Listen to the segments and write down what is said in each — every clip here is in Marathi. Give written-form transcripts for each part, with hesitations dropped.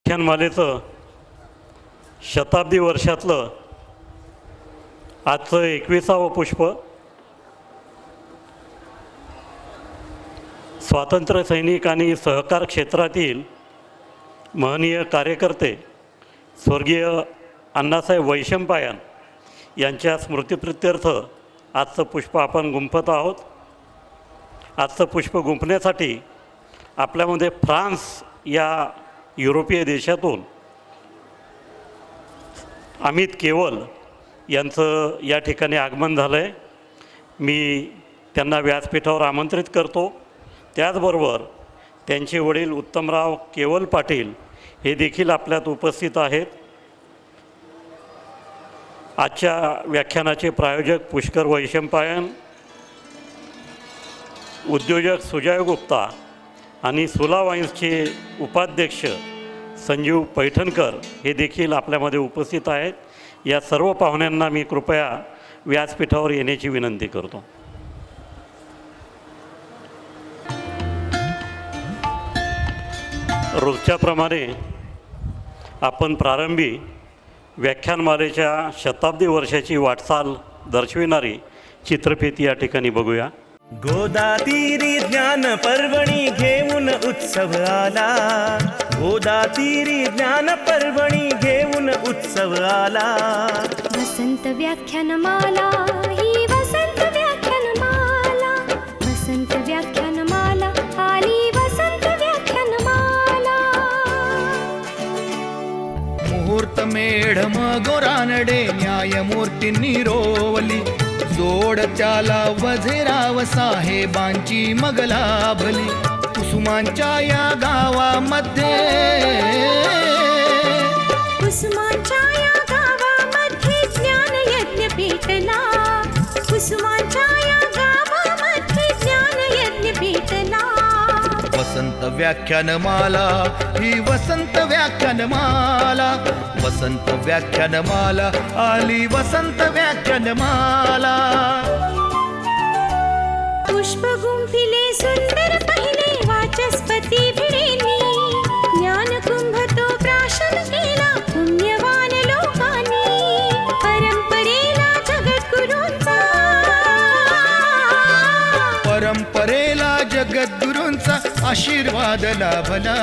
व्याख्यानमालेचं शताब्दी वर्षातलं आजचं 21वं पुष्प स्वातंत्र्य सैनिक आणि सहकार क्षेत्रातील महनीय कार्यकर्ते स्वर्गीय अण्णासाहेब वैशंपायन यांच्या स्मृतिप्रित्यर्थ आजचं पुष्प आपण गुंफत आहोत. आजचं पुष्प गुंफण्यासाठी आपल्यामध्ये फ्रान्स या युरोपीय देशातून अमित केवल यांचं या ठिकाणी आगमन झालं आहे. मी त्यांना व्यासपीठावर आमंत्रित करतो. त्याचबरोबर त्यांचे वडील उत्तमराव केवल पाटील हे देखील आपल्यात उपस्थित आहेत. आजच्या व्याख्यानाचे प्रायोजक पुष्कर वैशंपायन, उद्योजक सुजय गुप्ता आणि सुला वाईन्सचे उपाध्यक्ष संजीव पैठणकर हे देखील आपल्यामध्ये उपस्थित आहेत. या सर्व पाहुण्यांना मी कृपया व्यासपीठावर येण्याची विनंती करतो. रोजच्याप्रमाणे आपण प्रारंभी व्याख्यानमालेच्या शताब्दी वर्षाची वाटचाल दर्शविणारी चित्रफित या ठिकाणी बघूया. गोदातीरी ज्ञान पर्वणी घेऊन उत्सव आला. गोदातीरी ज्ञान पर्वणी घेऊन उत्सव आला. वसंत व्याख्यानमाला ही वसंत व्याख्यानमाला. वसंत व्याख्यानमाला आली वसंत व्याख्यानमाला. मुहूर्त मेढम गोरानडे न्यायमूर्तींनी रोवली. जोड त्याला वझेराव साहेबांची मग लाभली. कुसुमांच्या या गावामध्ये कुसुमांच्या या गावामध्ये ज्ञान यज्ञ पेटला. कुसुमांच्या या गावामध्ये ज्ञान यज्ञ पेटला. वसंत व्याख्यानमाला ही वसंत व्याख्यानमाला. वसंत व्याख्यानमाला आली वसंत व्याख्यानमाला. पुष्प गुंफिले सुंदर पहिले वाचस्पती भिडेनी. ज्ञान कुंभ तो प्राशन केला पुण्यवान लोकांनी. परंपरेला जगद्गुरूंचा परंपरेला जगद्गुरूंचा आशीर्वाद लाभला.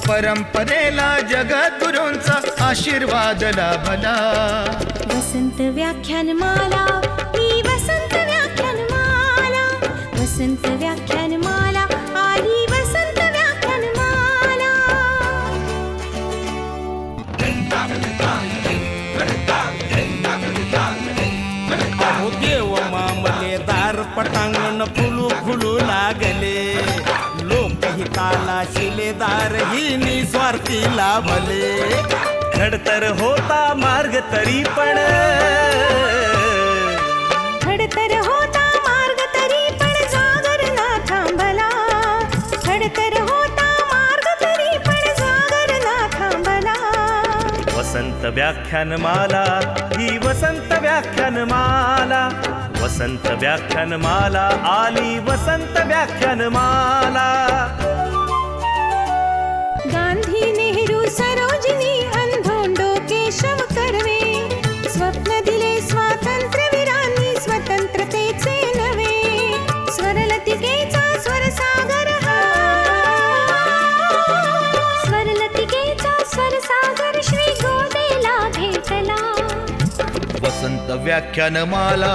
परंपरेला जगद्गुरूंचा आशीर्वाद लाभला. वसंत व्याख्यानमाला ही वसंत व्याख्यानमाला. वसंत व्याख्यानमाला आली वसंत व्याख्यानमाला. अहो देव मामलेदार पटांगण फुलू फुलू लागले. लोकहिताला शिलेदार ही निस्वार्थी लाभले. खडतर होता मार्ग तरी पण खडतर होता मार्ग तरी पण जागर ना थांबला. खडतर होता मार्ग तरी पण जागर ना थांबला. वसंत व्याख्यानमाला ही वसंत व्याख्यानमाला. वसंत व्याख्यानमाला आली वसंत व्याख्यानमाला. गांधी नेहरू सरोजिनी अंधोंडो केशव कर्वे. स्वप्न दिले स्वातंत्र्यवीरांनी स्वतंत्रतेचे नवे. स्वरलतिकेचा स्वरसागर हा. स्वरलतिकेचा स्वरसागर श्री गोदेला भेटला. वसंत व्याख्यानमाला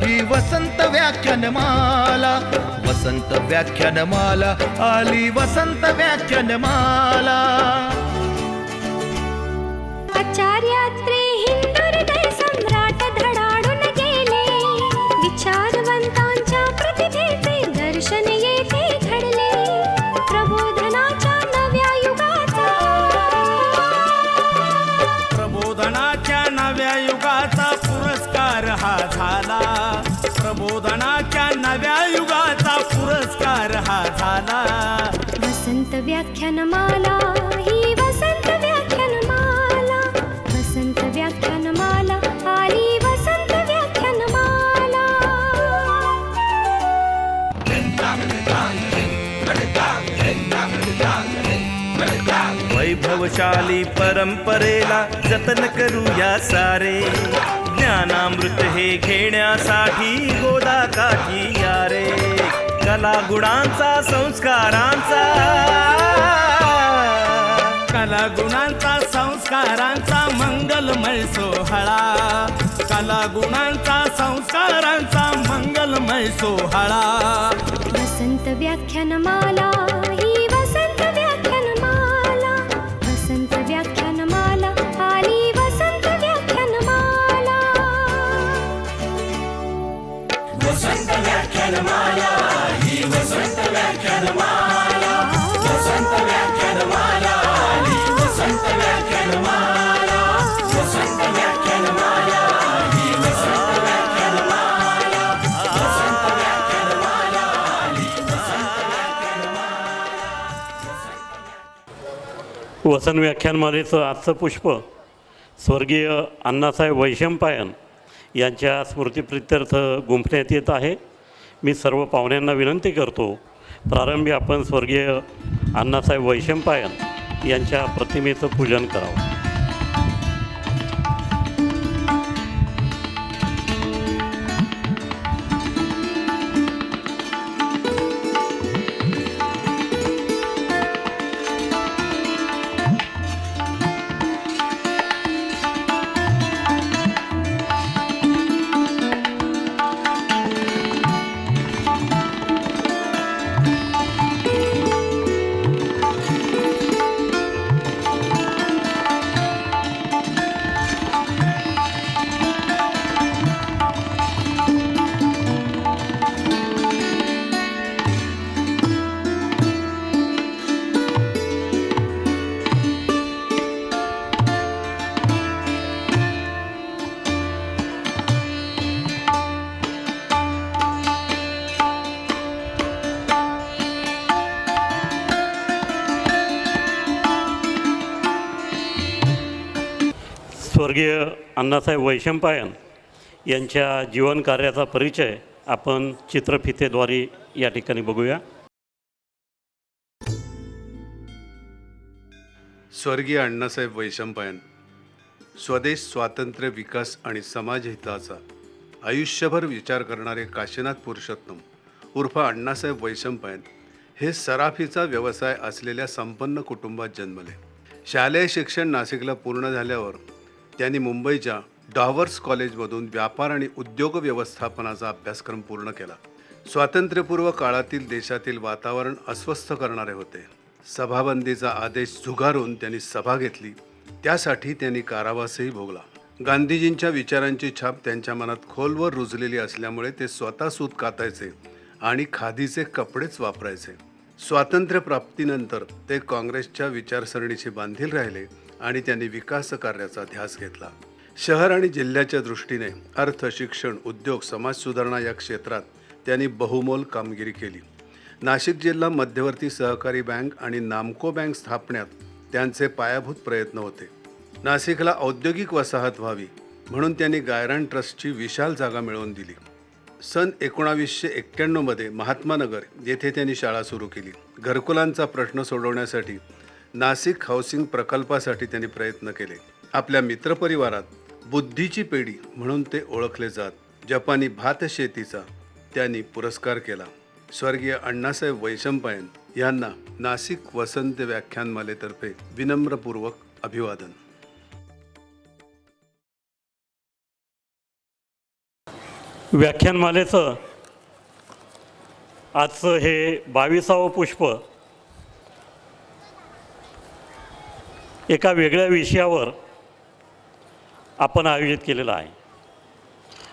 ही वसंत व्याख्यानमाला. वसंत व्याख्यानमाला आली वसंत व्याख्यानमाला. आचार्यात्रे हिंदुहृदय सम्राट धडाडून गेले. विचारवंतांच्या प्रतिभेचे दर्शन येथे घडले. प्रबोधनाच्या नव्या युगाचा प्रबोधनाच्या नव्या युगाचा पुरस्कार हा झाला. प्रबोधनाच्या नव्या युगाचा पुरस्कार हा झाला. वसंत व्याख्यानमाला ही वसंत व्याख्यानमाला. वसंत व्याख्यानमाला आली वसंत व्याख्यानमाला. वैभव वैभवशाली परंपरेला जतन करूया सारे. ज्ञानामृत हे घेण्यासाठी गोदा काठी या रे. कला गुणांचा संस्कारांचा, कला गुणांचा संस्कारांचा मंगलमय सोहळा. कला गुणांचा संस्कारांचा मंगलमय सोहळा. वसंत व्याख्यानमाला ही वसंत व्याख्यानमाला. वसंत व्याख्यानमाला आली वसंत व्याख्यानमाला. वसंत व्याख्यानमाला ही वसंत व्याख्यानमाला. वसंत व्याख्यानमाला ही वसंत व्याख्यानमाला. वसंत व्याख्यानमाला ही वसंत व्याख्यानमाला. वसंत व्याख्यानमाला ही वसंत व्याख्यानमाला. वसन व्याख्यानमालेचं आजचं पुष्प स्वर्गीय अण्णासाहेब वैशंपायन यांच्या स्मृतिप्रित्यर्थ गुंफण्यात येत आहे. मी सर्व पाहुण्यांना विनंती करतो, प्रारंभी आपण स्वर्गीय अण्णासाहेब वैशंपायन यांच्या प्रतिमेचं पूजन करावं. स्वर्गीय अण्णासाहेब वैशंपायन यांच्या जीवनकार्याचा परिचय आपण चित्रफितेद्वारे या ठिकाणी बघूया. स्वर्गीय अण्णासाहेब वैशंपायन स्वदेश, स्वातंत्र्य, विकास आणि समाजहिताचा आयुष्यभर विचार करणारे काशीनाथ पुरुषोत्तम उर्फ अण्णासाहेब वैशंपायन हे सराफीचा व्यवसाय असलेल्या संपन्न कुटुंबात जन्मले. शालेय शिक्षण नाशिकला पूर्ण झाल्यावर त्यांनी मुंबईच्या डॉवर्स कॉलेजमधून व्यापार आणि उद्योग व्यवस्थापनाचा अभ्यासक्रम पूर्ण केला. स्वातंत्र्यपूर्व काळातील देशातील वातावरण अस्वस्थ करणारे होते. सभाबंदीचा आदेश झुगारून त्यांनी सभा घेतली. त्यासाठी त्यांनी कारावासही भोगला. गांधीजींच्या विचारांची छाप त्यांच्या मनात खोलवर रुजलेली असल्यामुळे ते स्वतः सूत कातायचे आणि खादीचे कपडेच वापरायचे. स्वातंत्र्यप्राप्तीनंतर ते काँग्रेसच्या विचारसरणीशी बांधील राहिले आणि त्यांनी विकास कार्याचा ध्यास घेतला. शहर आणि जिल्ह्याच्या दृष्टीने अर्थ, शिक्षण, उद्योग, समाज सुधारणा या क्षेत्रात त्यांनी बहुमोल कामगिरी केली. नाशिक जिल्हा मध्यवर्ती सहकारी बँक आणि नामको बँक स्थापण्यात त्यांचे पायाभूत प्रयत्न होते. नाशिकला औद्योगिक वसाहत व्हावी म्हणून त्यांनी गायरान ट्रस्टची विशाल जागा मिळवून दिली. सन 1991मध्ये महात्मानगर येथे त्यांनी शाळा सुरू केली. घरकुलांचा प्रश्न सोडवण्यासाठी नाशिक हाऊसिंग प्रकल्पासाठी त्यांनी प्रयत्न केले. आपल्या मित्रपरिवारात बुद्धीची पेढी म्हणून ते ओळखले जात. जपानी भातशेतीचा त्यांनी पुरस्कार केला. स्वर्गीय अण्णासाहेब वैशंपायन यांना नाशिक वसंत व्याख्यानमालेतर्फे विनम्रपूर्वक अभिवादन. व्याख्यानमालेचं आजचं हे 22वे पुष्प एका वेगळ्या विषयावर आपण आयोजित केलेलं आहे.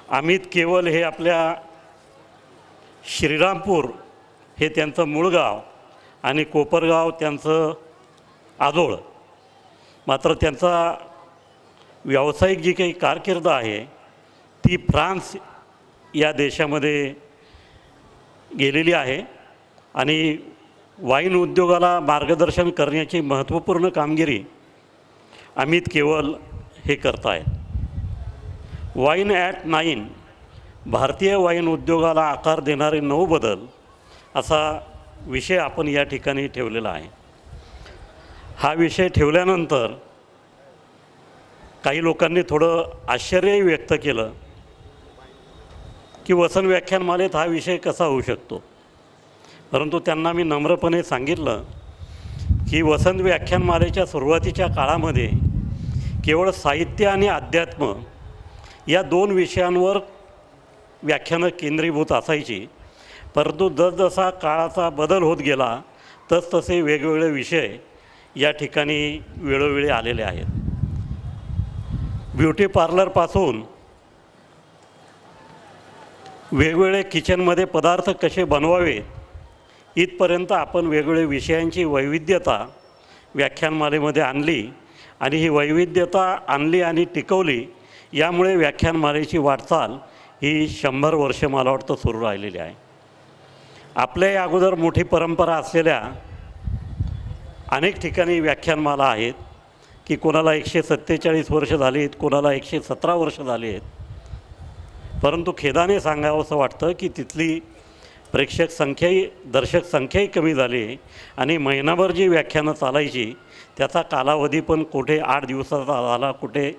अमित केवल हे आपल्या श्रीरामपूर हे त्यांचं मूळ गाव आणि कोपरगाव त्यांचं आजोळ. मात्र त्यांचा व्यावसायिक जी काही कारकीर्द आहे ती फ्रान्स या देशामध्ये गेलेली आहे आणि वाईन उद्योगाला मार्गदर्शन करण्याची महत्त्वपूर्ण कामगिरी अमित केवल हे करत आहेत. वाईन ॲट 9 भारतीय वाईन उद्योगाला आकार देणारे 9 बदल असा विषय आपण या ठिकाणी ठेवलेला आहे. हा विषय ठेवल्यानंतर काही लोकांनी थोडं आश्चर्यही व्यक्त केलं की वसन व्याख्यानमालेत हा विषय कसा होऊ शकतो. परंतु त्यांना मी नम्रपणे सांगितलं की वसंत व्याख्यानमालेच्या सुरुवातीच्या काळामध्ये केवळ साहित्य आणि अध्यात्म या 2 विषयांवर व्याख्यानं केंद्रीभूत असायची. परंतु जसजसा काळाचा बदल होत गेला तसतसे वेगवेगळे विषय या ठिकाणी वेळोवेळी आलेले आहेत. ब्युटी पार्लरपासून वेगवेगळे किचनमध्ये पदार्थ कसे बनवावेत इथपर्यंत आपण वेगवेगळ्या विषयांची वैविध्यता व्याख्यानमालेमध्ये आणली आणि ही वैविध्यता आणली आणि टिकवली. यामुळे व्याख्यानमालेची वाटचाल ही 100 वर्ष मला वाटतं सुरू राहिलेली आहे. आपल्या या अगोदर मोठी परंपरा असलेल्या अनेक ठिकाणी व्याख्यानमाला आहेत की कोणाला 147 वर्ष झाली आहेत, कोणाला 117 वर्ष झाली आहेत. परंतु खेदाने सांगावं असं वाटतं की तिथली प्रेक्षक संख्याही दर्शक संख्याही कमी झाली आणि महिनाभर जी व्याख्यानं चालायची त्याचा कालावधी पण कुठे 8 दिवसाचा झाला, कुठे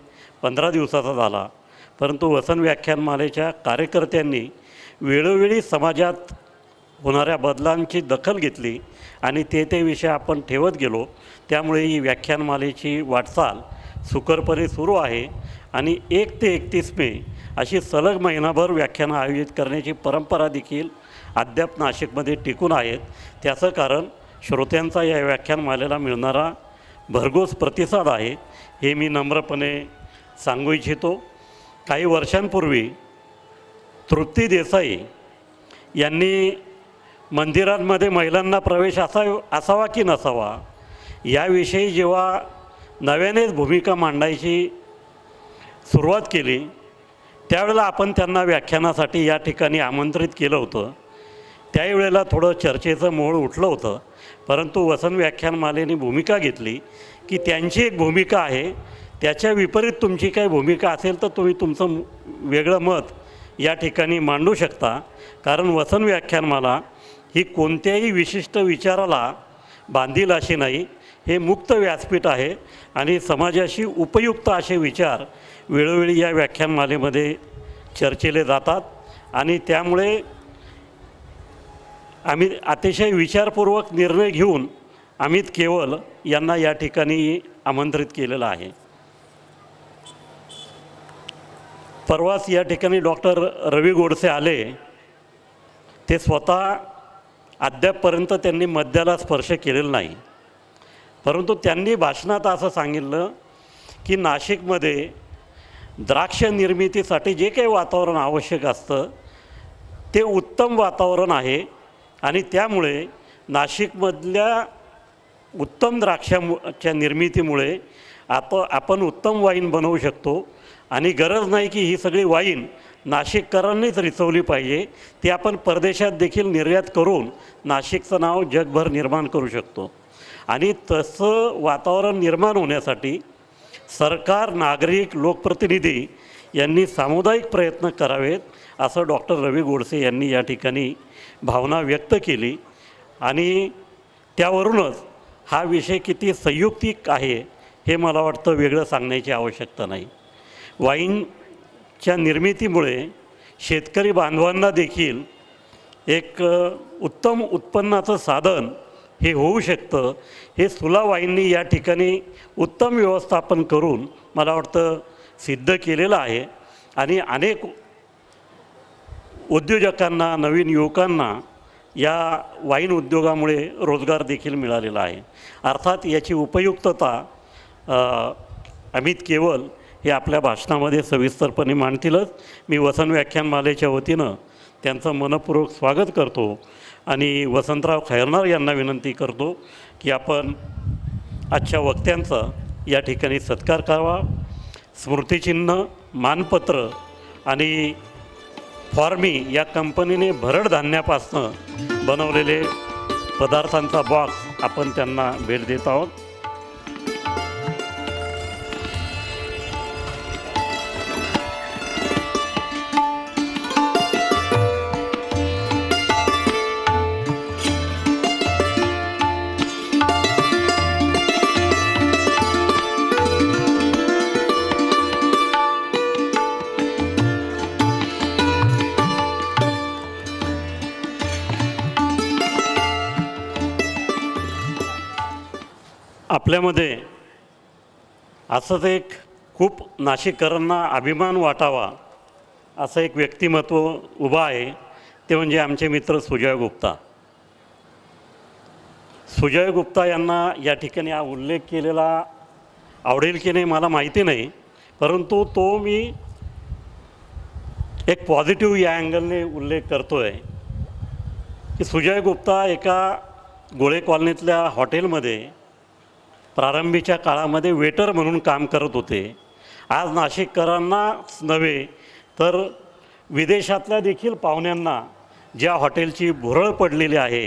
15 दिवसाचा झाला. परंतु वसन व्याख्यानमालेच्या कार्यकर्त्यांनी वेळोवेळी समाजात होणाऱ्या बदलांची दखल घेतली आणि ते विषय आपण ठेवत गेलो. त्यामुळे ही व्याख्यानमालेची वाटचाल सुकरपणे सुरू आहे आणि 1 ते 31 मे अशी सलग महिनाभर व्याख्यानं आयोजित करण्याची परंपरा देखील अद्याप नाशिकमध्ये टिकून आहेत. त्याचं कारण श्रोत्यांचा या व्याख्यानमालेला मिळणारा भरघोस प्रतिसाद आहे हे मी नम्रपणे सांगू इच्छितो. काही वर्षांपूर्वी तृप्ती देसाई यांनी मंदिरांमध्ये महिलांना प्रवेश असावा की नसावा याविषयी जेव्हा नव्यानेच भूमिका मांडायची सुरुवात केली त्यावेळेला आपण त्यांना व्याख्यानासाठी या ठिकाणी आमंत्रित केलं होतं. त्यावेळेला थोडं चर्चेचं मोळ उठलं होतं. परंतु वसन व्याख्यानमालेने भूमिका घेतली की त्यांची एक भूमिका आहे, त्याच्या विपरीत तुमची काही भूमिका असेल तर तुम्ही तुमचं वेगळं मत या ठिकाणी मांडू शकता. कारण वसन व्याख्यानमाला ही कोणत्याही विशिष्ट विचाराला बांधील अशी नाही. हे मुक्त व्यासपीठ आहे आणि समाजाशी उपयुक्त असे विचार वेळोवेळी या व्याख्यानमालेमध्ये चर्चेले जातात आणि त्यामुळे आम्ही अतिशय विचारपूर्वक निर्णय घेऊन अमित केवल यांना या ठिकाणी आमंत्रित केलेलं आहे. परवाच या ठिकाणी डॉक्टर रवी गोडसे आले. ते स्वतः अद्यापपर्यंत त्यांनी मद्याला स्पर्श केलेला नाही. परंतु त्यांनी भाषणात असं सांगितलं की नाशिकमध्ये द्राक्ष निर्मितीसाठी जे काही वातावरण आवश्यक असतं ते उत्तम वातावरण आहे आणि त्यामुळे नाशिकमधल्या उत्तम द्राक्षाच्या निर्मितीमुळे आपण उत्तम वाईन बनवू शकतो आणि गरज नाही की ही सगळी वाईन नाशिककरांनीच रिचवली पाहिजे, ती आपण परदेशात देखील निर्यात करून नाशिकचं नाव जगभर निर्माण करू शकतो. आणि तसं वातावरण निर्माण होण्यासाठी सरकार, नागरिक, लोकप्रतिनिधी यांनी सामुदायिक प्रयत्न करावेत असं डॉक्टर रवी गोडसे यांनी या ठिकाणी भावना व्यक्त केली. आणि त्यावरूनच हा विषय किती संयुक्तिक आहे हे मला वाटतं वेगळं सांगण्याची आवश्यकता नाही. वाईनच्या निर्मितीमुळे शेतकरी बांधवांना देखील एक उत्तम उत्पन्नाचं साधन हे होऊ शकतं. हे सुला वाईननी या ठिकाणी उत्तम व्यवस्थापन करून मला वाटतं सिद्ध केलेलं आहे आणि अनेक उद्योजकांना, नवीन युवकांना या वाईन उद्योगामुळे रोजगार देखील मिळालेला आहे. अर्थात याची उपयुक्तता अमित केवल हे आपल्या भाषणामध्ये सविस्तरपणे मांडतीलच. मी वसन व्याख्यानमालेच्या वतीनं त्यांचं मनपूर्वक स्वागत करतो आणि वसंतराव खैरनार यांना विनंती करतो की आपण आजच्या वक्त्यांचा या ठिकाणी सत्कार करावा. स्मृतिचिन्ह, मानपत्र आणि फॉर्मी या कंपनीने भरड धान्यापासून बनवलेले पदार्थांचा बॉक्स आपण त्यांना भेट देत आहोत. आपल्यामध्ये असंच एक खूप नाशिककरांना अभिमान वाटावा असं एक व्यक्तिमत्व उभं आहे, ते म्हणजे आमचे मित्र सुजय गुप्ता. सुजय गुप्ता यांना या ठिकाणी हा उल्लेख केलेला आवडेल की नाही मला माहिती नाही, परंतु तो मी एक पॉझिटिव्ह या अँगलने उल्लेख करतो आहे की सुजय गुप्ता एका गोळे कॉलनीतल्या हॉटेलमध्ये प्रारंभीच्या काळामध्ये वेटर म्हणून काम करत होते. आज नाशिककरांनाच नव्हे तर विदेशातल्या देखील पाहुण्यांना ज्या हॉटेलची भुरळ पडलेली आहे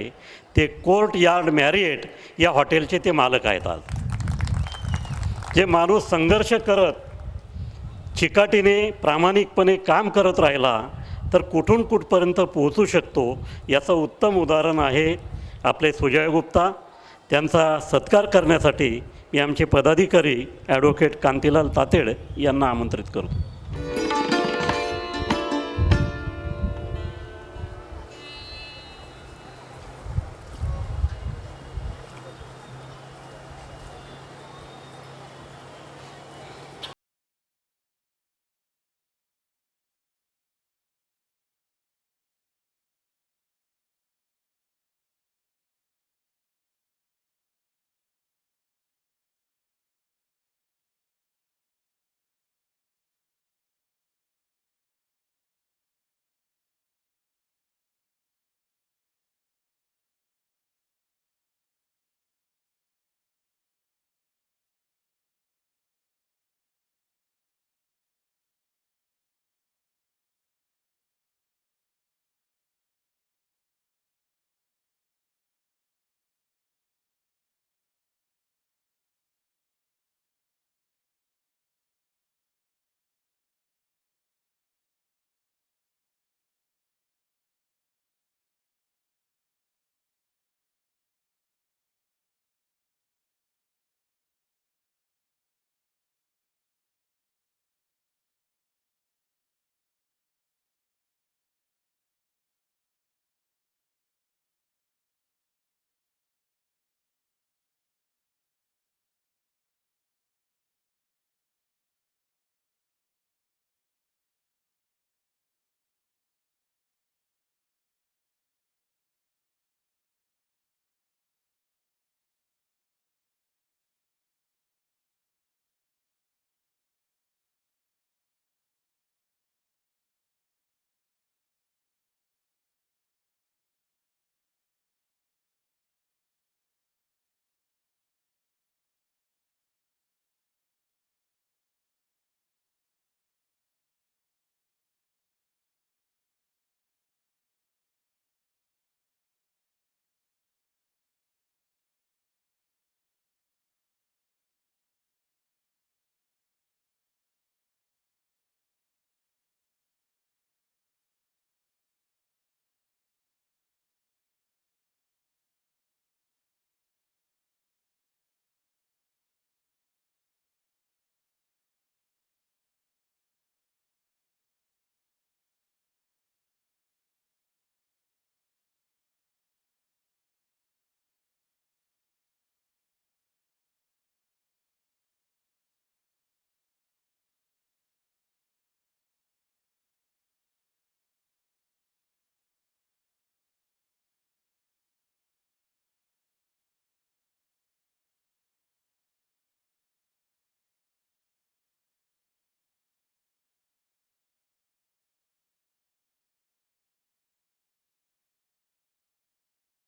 ते कोर्ट यार्ड मॅरिएट या हॉटेलचे ते मालक आहेत. आज जे माणूस संघर्ष करत चिकाटीने प्रामाणिकपणे काम करत राहिला तर कुठून कुठपर्यंत पोहोचू शकतो याचं उत्तम उदाहरण आहे आपले सुजय गुप्ता. त्यांचा सत्कार करण्यासाठी मी आमचे पदाधिकारी ॲडव्होकेट कांतीलाल तातेड यांना आमंत्रित करतो.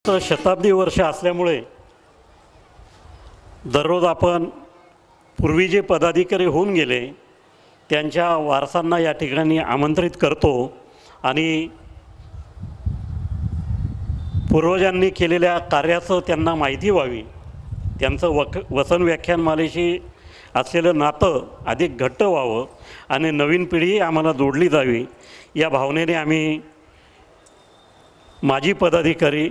शताब्दी वर्ष असल्यामुळे दररोज आपण पूर्वी जे पदाधिकारी होऊन गेले त्यांच्या वारसांना या ठिकाणी आमंत्रित करतो आणि पूर्वजांनी केलेल्या कार्याचं त्यांना माहिती व्हावी, त्यांचं वसन व्याख्यानमालेशी असलेलं नातं अधिक घट्ट व्हावं आणि नवीन पिढी आम्हाला जोडली जावी या भावनेने आम्ही माजी पदाधिकारी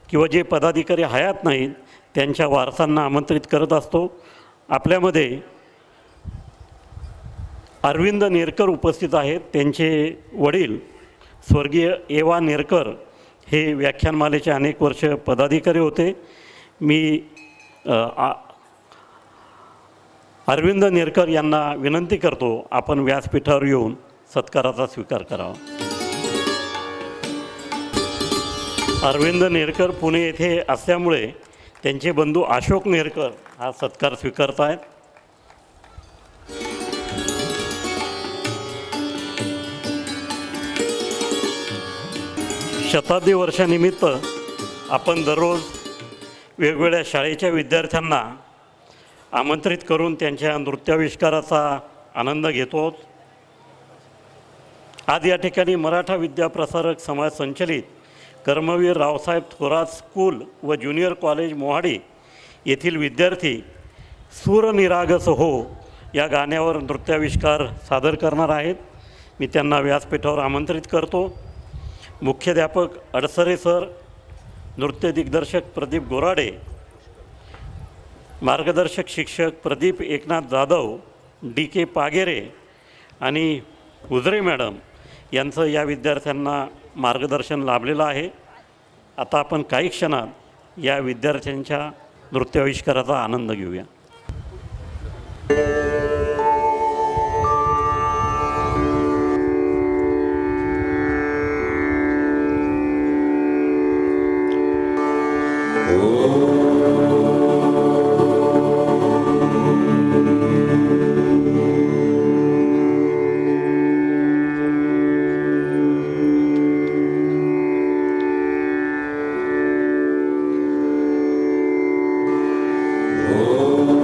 किंवा जे पदाधिकारी हयात नाहीत त्यांच्या वारसांना आमंत्रित करत असतो. आपल्यामध्ये अरविंद नेरकर उपस्थित आहेत. त्यांचे वडील स्वर्गीय एवा नेरकर हे व्याख्यानमालेचे अनेक वर्ष पदाधिकारी होते. मी अरविंद नेरकर यांना विनंती करतो आपण व्यासपीठावर येऊन सत्काराचा स्वीकार करावा. अरविंद नेरकर पुणे येथे असल्यामुळे त्यांचे बंधू अशोक नेरकर हा सत्कार स्वीकारत आहेत. शताब्दी वर्षानिमित्त आपण दररोज वेगवेगळ्या शाळेच्या विद्यार्थ्यांना आमंत्रित करून त्यांच्या नृत्याविष्काराचा आनंद घेतो. आज या ठिकाणी मराठा विद्याप्रसारक समाज संचलित कर्मवीर रावसाहेब थोरात स्कूल व ज्युनियर कॉलेज मोहाडी येथील विद्यार्थी सूरनिरागस हो या गाण्यावर नृत्याविष्कार सादर करणार आहेत. मी त्यांना व्यासपीठावर आमंत्रित करतो. मुख्याध्यापक अडसरे सर, नृत्य दिग्दर्शक प्रदीप गोराडे, मार्गदर्शक शिक्षक प्रदीप एकनाथ जाधव, DK पागेरे आणि उजरे मॅडम यांचं या विद्यार्थ्यांना मार्गदर्शन लाभलेलं आहे. आता आपण काही क्षणात या विद्यार्थ्यांच्या नृत्याविष्काराचा आनंद घेऊया. Oh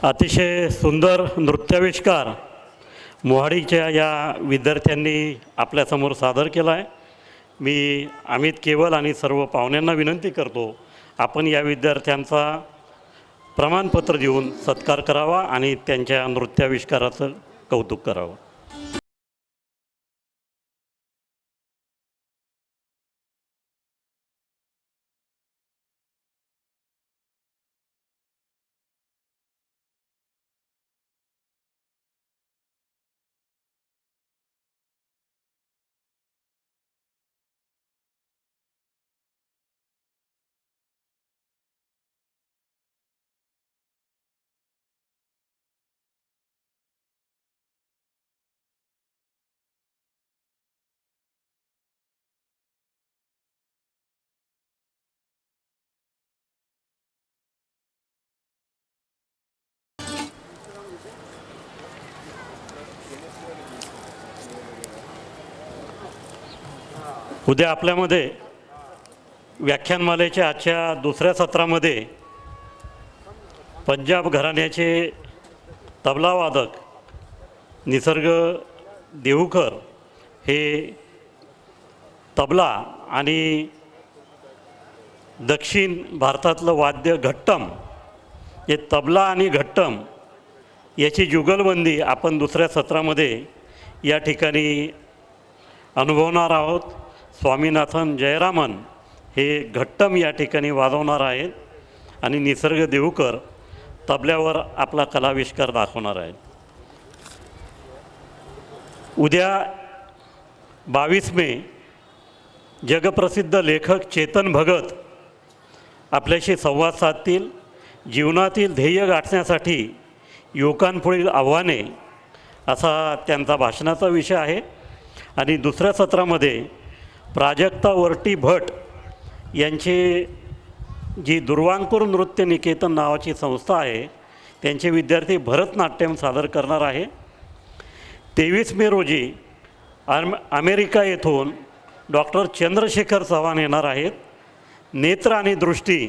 अतिशय सुंदर नृत्याविष्कार मोहाडीच्या या विद्यार्थ्यांनी आपल्यासमोर सादर केला आहे. मी अमित केवल आणि सर्व पाहुण्यांना विनंती करतो, आपण या विद्यार्थ्यांचा प्रमाणपत्र देऊन सत्कार करावा आणि त्यांच्या नृत्याविष्काराचं कौतुक करावं. उद्या आपल्यामध्ये व्याख्यानमालेच्या आजच्या दुसऱ्या सत्रामध्ये पंजाब घराण्याचे तबलावादक निसर्ग देहूकर हे तबला आणि दक्षिण भारतातलं वाद्य घट्टम, हे तबला आणि घट्टम याची जुगलबंदी आपण दुसऱ्या सत्रामध्ये या ठिकाणी अनुभवणार आहोत. स्वामीनाथन जयरामन हे घट्टम या ठिकाणी वाजवणार आहेत आणि निसर्ग देहूकर तबल्यावर आपला कलाविष्कार दाखवणार आहेत. उद्या 22 मे जगप्रसिद्ध लेखक चेतन भगत आपल्याशी संवाद साधतील. जीवनातील ध्येय गाठण्यासाठी युवकांपुढील आव्हाने असा त्यांचा भाषणाचा विषय आहे. आणि दुसऱ्या सत्रामध्ये प्राजक्ता वर्टी भट यांची जी दुर्वांकूर नृत्य निकेतन नावाची संस्था आहे त्यांचे विद्यार्थी भरतनाट्यम सादर करणार आहे. 23 मे रोजी अमेरिका येथून डॉक्टर चंद्रशेखर चव्हाण येणार आहेत. नेत्र आणि दृष्टी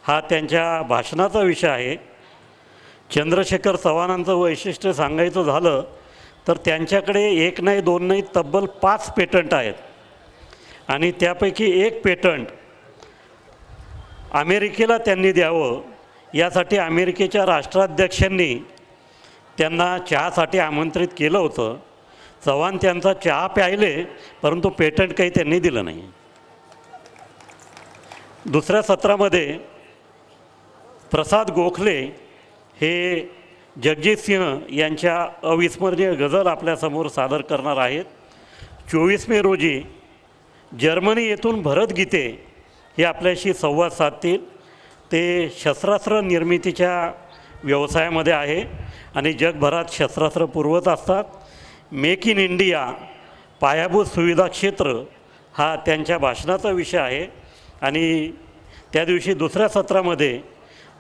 हा त्यांच्या भाषणाचा विषय आहे. चंद्रशेखर चव्हाणांचं वैशिष्ट्य सांगायचं झालं तर त्यांच्याकडे 1 नाही 2 नाही तब्बल 5 पेटंट आहेत आणि त्यापैकी 1 पेटंट अमेरिकेला त्यांनी द्यावं यासाठी अमेरिकेच्या राष्ट्राध्यक्षांनी त्यांना चहासाठी आमंत्रित केलं होतं. चव्हाण त्यांचा चहा प्यायले परंतु पेटंट काही त्यांनी दिलं नाही. दुसऱ्या सत्रामध्ये प्रसाद गोखले हे जगजित सिंह यांच्या अविस्मरणीय गझल आपल्यासमोर सादर करणार आहेत. 24 मे रोजी जर्मनी येथून भरत गीते हे आपल्याशी संवाद साधतील. ते शस्त्रास्त्र निर्मितीच्या व्यवसायामध्ये आहे आणि जगभरात शस्त्रास्त्र पुरवत असतात. मेक इन इंडिया पायाभूत सुविधा क्षेत्र हा त्यांच्या भाषणाचा विषय आहे. आणि त्या दिवशी दुसऱ्या सत्रामध्ये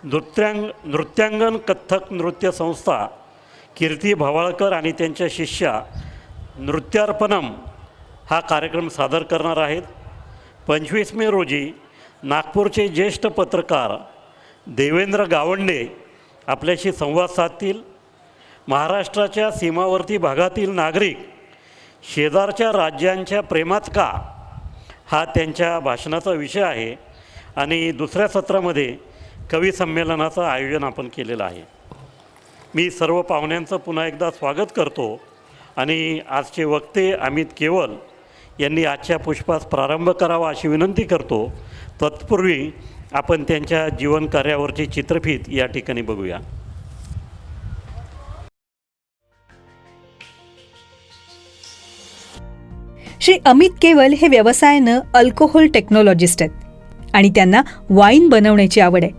नृत्यांगन कथ्थक नृत्य संस्था कीर्ती भवाळकर आणि त्यांच्या शिष्या नृत्यार्पणम हा कार्यक्रम सादर करणार आहेत. 25 मे रोजी नागपूरचे ज्येष्ठ पत्रकार देवेंद्र गावंडे आपल्याशी संवाद साधतील. महाराष्ट्राच्या सीमावर्ती भागातील नागरिक शेजारच्या राज्यांच्या प्रेमात का हा त्यांच्या भाषणाचा विषय आहे. आणि दुसऱ्या सत्रामध्ये कवी संमेलनाचं आयोजन आपण केलेलं आहे. मी सर्व पाहुण्यांचं पुन्हा एकदा स्वागत करतो आणि आजचे वक्ते अमित केवल यांनी आजच्या पुष्पास प्रारंभ करावा अशी विनंती करतो. तत्पूर्वी आपण त्यांच्या जीवन कार्यावरची चित्रफीत या ठिकाणी बघूया. श्री अमित केवल हे व्यवसायानं अल्कोहोल टेक्नॉलॉजिस्ट आहेत आणि त्यांना वाईन बनवण्याची आवड आहे.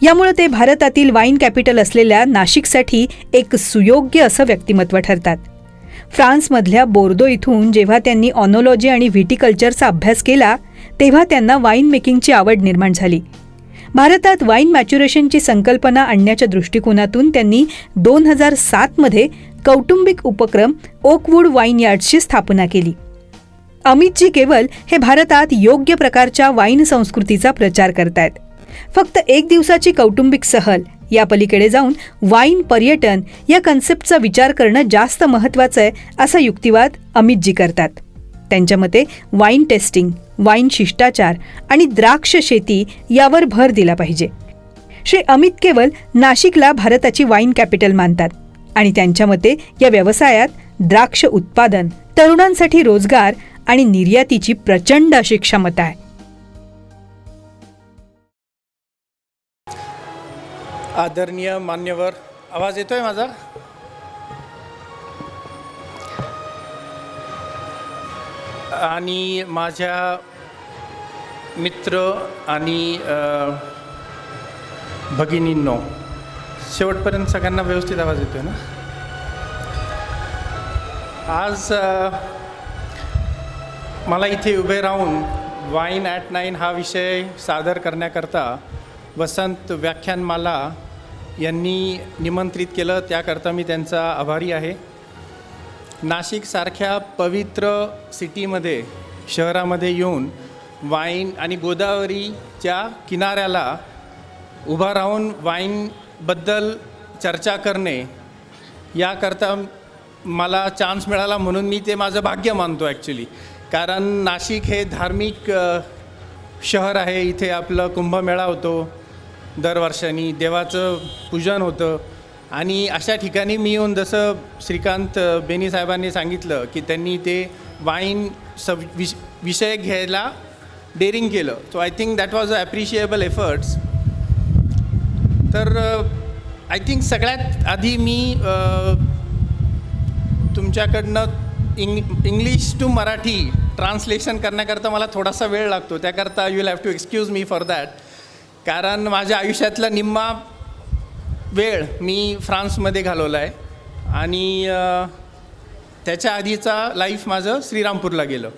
यामुळे ते भारतातील वाईन कॅपिटल असलेल्या नाशिकसाठी एक सुयोग्य असं व्यक्तिमत्व ठरतात. फ्रान्समधल्या बोर्दो इथून जेव्हा त्यांनी ऑनोलॉजी आणि व्हिटिकल्चरचा अभ्यास केला तेव्हा त्यांना वाईन मेकिंगची आवड निर्माण झाली. भारतात वाईन मॅच्युरेशनची संकल्पना आणण्याच्या दृष्टिकोनातून त्यांनी 2007मध्ये कौटुंबिक उपक्रम ओकवूड वाईन यार्ड्सची स्थापना केली. अमितजी केवल हे भारतात योग्य प्रकारच्या वाईन संस्कृतीचा प्रचार करतायत. फक्त 1 दिवसाची कौटुंबिक सहल या पलीकडे जाऊन वाईन पर्यटन या कन्सेप्टचा विचार करणं जास्त महत्त्वाचं आहे असा युक्तिवाद अमितजी करतात. त्यांच्या मते वाईन टेस्टिंग, वाईन शिष्टाचार आणि द्राक्ष शेती यावर भर दिला पाहिजे. श्री अमित केवल नाशिकला भारताची वाईन कॅपिटल मानतात आणि त्यांच्या मते या व्यवसायात द्राक्ष उत्पादन, तरुणांसाठी रोजगार आणि निर्यातीची प्रचंड अशी क्षमता आहे. आदरणीय मान्यवर, आवाज येतोय माझा? आणि माझ्या मित्र आणि भगिनींनो, शेवटपर्यंत सगळ्यांना व्यवस्थित आवाज येतोय ना? आज मला इथे उभे राहून वाईन ॲट 9 हा विषय सादर करण्याकरता वसंत व्याख्यानमाला यांनी निमंत्रित केलं, त्याकरता मी त्यांचा आभारी आहे. नाशिकसारख्या पवित्र सिटीमध्ये, शहरामध्ये येऊन वाईन आणि गोदावरीच्या किनाऱ्याला उभा राहून वाईनबद्दल चर्चा करणे याकरता मला चान्स मिळाला, म्हणून मी ते माझं भाग्य मानतो ॲक्च्युली. कारण नाशिक हे धार्मिक शहर आहे. इथे आपलं कुंभमेळा होतो दरवर्षानी, देवाचं पूजन होतं. आणि अशा ठिकाणी मी येऊन, जसं श्रीकांत बेनी साहेबांनी सांगितलं की त्यांनी ते वाईन विषय घ्यायला डेअरिंग केलं. So I think that was a appreciable efforts. तर आय थिंक सगळ्यात आधी मी तुमच्याकडनं इंग्लिश टू मराठी ट्रान्सलेशन करण्याकरता मला थोडासा वेळ लागतो, त्याकरता you will have to excuse me for that. कारण माझ्या आयुष्यातला निम्मा वेळ मी फ्रान्समध्ये घालवला आहे आणि त्याच्या आधीचा लाईफ माझं श्रीरामपूरला गेलं.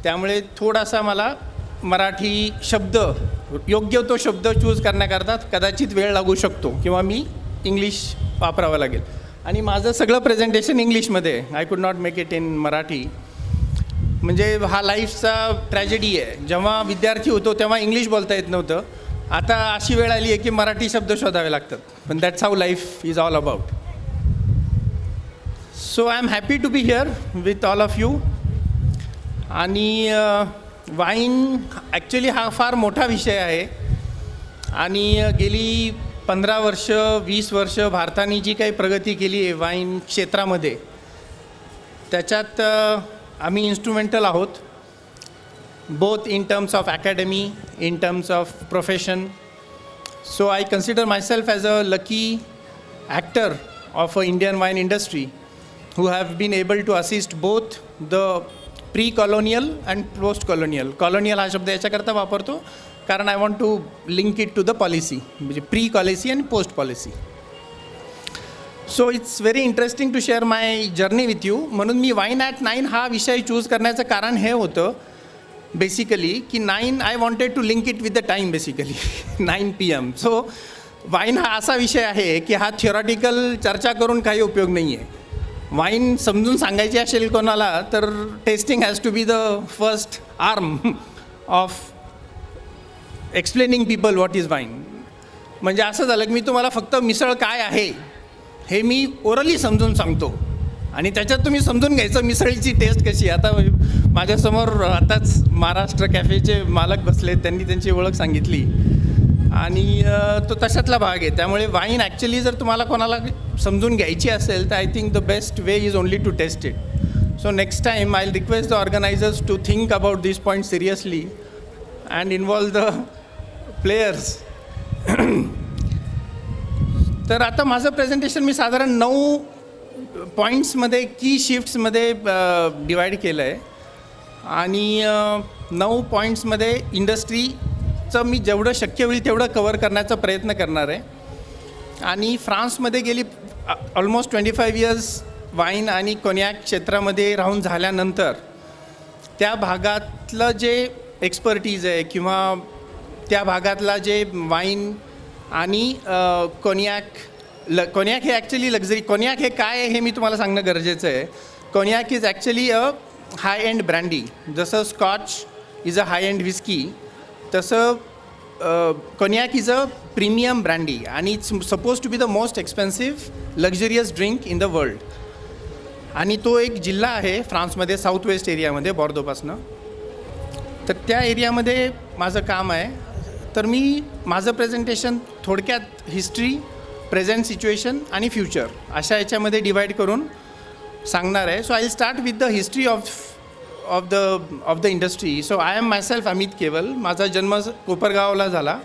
त्यामुळे थोडासा मला मराठी शब्द, योग्य तो शब्द चूज करण्याकरता कदाचित वेळ लागू शकतो किंवा मी इंग्लिश वापरावं लागेल. आणि माझं सगळं प्रेझेंटेशन इंग्लिशमध्ये, I could not make it in Marathi. म्हणजे हा लाईफचा ट्रॅजेडी आहे. जेव्हा विद्यार्थी होतो तेव्हा इंग्लिश बोलता येत नव्हतं. आता अशी वेळ आली आहे की मराठी शब्द शोधावे लागतात. पण that's how life is all about. So I am happy to be here with all of you. आणि वाईन ॲक्च्युली हा फार मोठा विषय आहे आणि गेली 15 वर्ष 20 वर्ष भारताने जी काही प्रगती केली आहे वाईन क्षेत्रामध्ये, त्याच्यात आम्ही इन्स्ट्रुमेंटल आहोत, both in terms of academy, in terms of profession. So I consider myself as a lucky actor of an Indian wine industry who have been able to assist both the pre-colonial and post-colonial. Colonial हा शब्द याच्याकरता वापरतो कारण I want to link it to the policy, म्हणजे pre-policy and post-policy. So it's very interesting to share my journey with you. म्हणून मी वाईन ॲट 9 हा विषय चूज करण्याचं कारण हे होतं बेसिकली की 9 I wanted to link it with the time, basically 9 PM. So wine हा असा विषय आहे की हा थिओरॉटिकल चर्चा करून काही उपयोग नाही आहे. वाईन समजून सांगायची असेल कोणाला तर testing has to be the first arm of explaining people what is wine. म्हणजे असं झालं की मी तुम्हाला फक्त मिसळ काय आहे हे मी ओरली समजून सांगतो आणि त्याच्यात तुम्ही समजून घ्यायचं मिसळीची टेस्ट कशी. आता माझ्यासमोर आताच महाराष्ट्र कॅफेचे मालक बसले, त्यांनी त्यांची ओळख सांगितली आणि तो तशातला भाग आहे. त्यामुळे वाईन ॲक्च्युली जर तुम्हाला कोणाला समजून घ्यायची असेल तर I think the best way is only to test it. So next time I will request the organisers to think about this point seriously and involve the players. तर आता माझं प्रेझेंटेशन मी साधारण 9 पॉईंट्समध्ये, की शिफ्ट्समध्ये डिवाईड केलं आहे आणि 9 पॉईंट्समध्ये इंडस्ट्रीचं मी जेवढं शक्य होईल तेवढं कवर करण्याचा प्रयत्न करणार आहे. आणि फ्रान्समध्ये गेली ऑलमोस्ट 25 इयर्स वाईन आणि कोन्याक क्षेत्रामध्ये राहून झाल्यानंतर त्या भागातलं जे एक्सपर्टीज आहे किंवा त्या भागातला जे वाईन आणि कोन्याक हे ॲक्च्युली लक्झरी. कोन्याक हे काय आहे हे मी तुम्हाला सांगणं गरजेचं आहे. Cognac is actually a high end brandy. जसं scotch is a high end whisky, तसं cognac is a premium brandy and it's supposed to be the most expensive luxurious drink in the world. आणि तो एक जिल्हा आहे फ्रान्समध्ये साऊथ वेस्ट एरियामध्ये बॉर्दोपासनं. तर त्या एरियामध्ये माझं काम आहे. तर मी माझं प्रेझेंटेशन थोडक्यात हिस्ट्री, प्रेझेंट सिच्युएशन आणि फ्युचर अशा याच्यामध्ये डिवाईड करून सांगणार आहे. So I will start with the history of the industry. So I am myself Amit Keval. माझा जन्म कोपरगावला झाला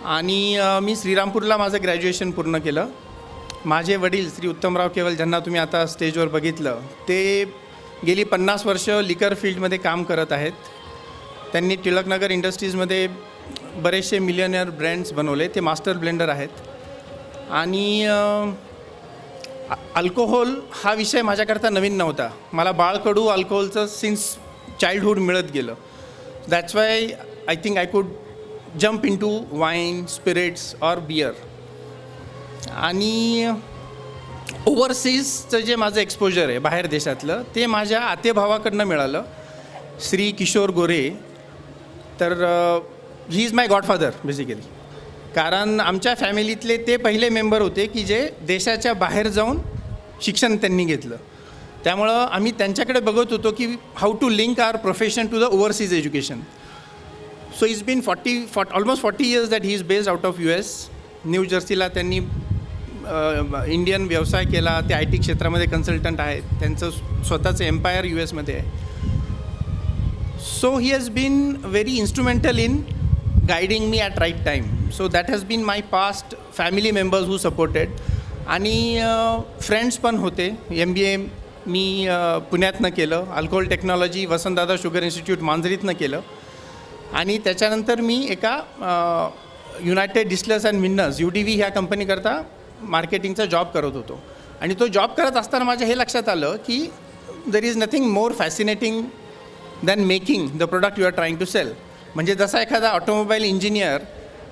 आणि मी श्रीरामपूरला माझं ग्रॅज्युएशन पूर्ण केलं. माझे वडील श्री उत्तमराव केवल, ज्यांना तुम्ही आता स्टेजवर बघितलं, ते गेली 50 वर्ष लिकर फील्डमध्ये काम करत आहेत. त्यांनी टिळकनगर इंडस्ट्रीजमध्ये बरेचसे मिलियनियर ब्रँड्स बनवले. ते मास्टर ब्लेंडर आहेत. आणि अल्कोहोल हा विषय माझ्याकरता नवीन नव्हता. मला बाळकडू अल्कोहोलचं सिन्स चाइल्डहूड मिळत गेलं. That's why I think I could jump in to wine, spirits or beer. आणि ओव्हरसीजचं जे माझं एक्सपोजर आहे बाहेर देशातलं, ते माझ्या आतेभावाकडनं मिळालं, श्री किशोर गोरे. तर he is my godfather basically. कारण आमच्या फॅमिलीतले ते पहिले मेंबर होते की जे देशाच्या बाहेर जाऊन शिक्षण त्यांनी घेतलं. त्यामुळं आम्ही त्यांच्याकडे बघत होतो की how to link our profession to the overseas education. So is been almost 40 years that he is based out of US. न्यू जर्सीला त्यांनी इंडियन व्यवसाय केला. ते IT क्षेत्रामध्ये कन्सल्टंट आहेत. त्यांचं स्वतःचं एम्पायर US आहे. So he has been very instrumental in guiding me at right time. So that has been my past family members who supported. आणि फ्रेंड्स पण होते. MBA मी पुण्यातनं केलं. Alcohol technology Vasantdada sugar institute मांजरीतनं केलं. आणि त्याच्यानंतर मी एका united distillers and vintners UDV ह्या कंपनीकरता मार्केटिंगचा जॉब करत होतो. आणि तो जॉब करत असताना माझ्या हे लक्षात आलं की there is nothing more fascinating than making the product you are trying to sell. म्हणजे जसा एखादा ऑटोमोबाईल इंजिनियर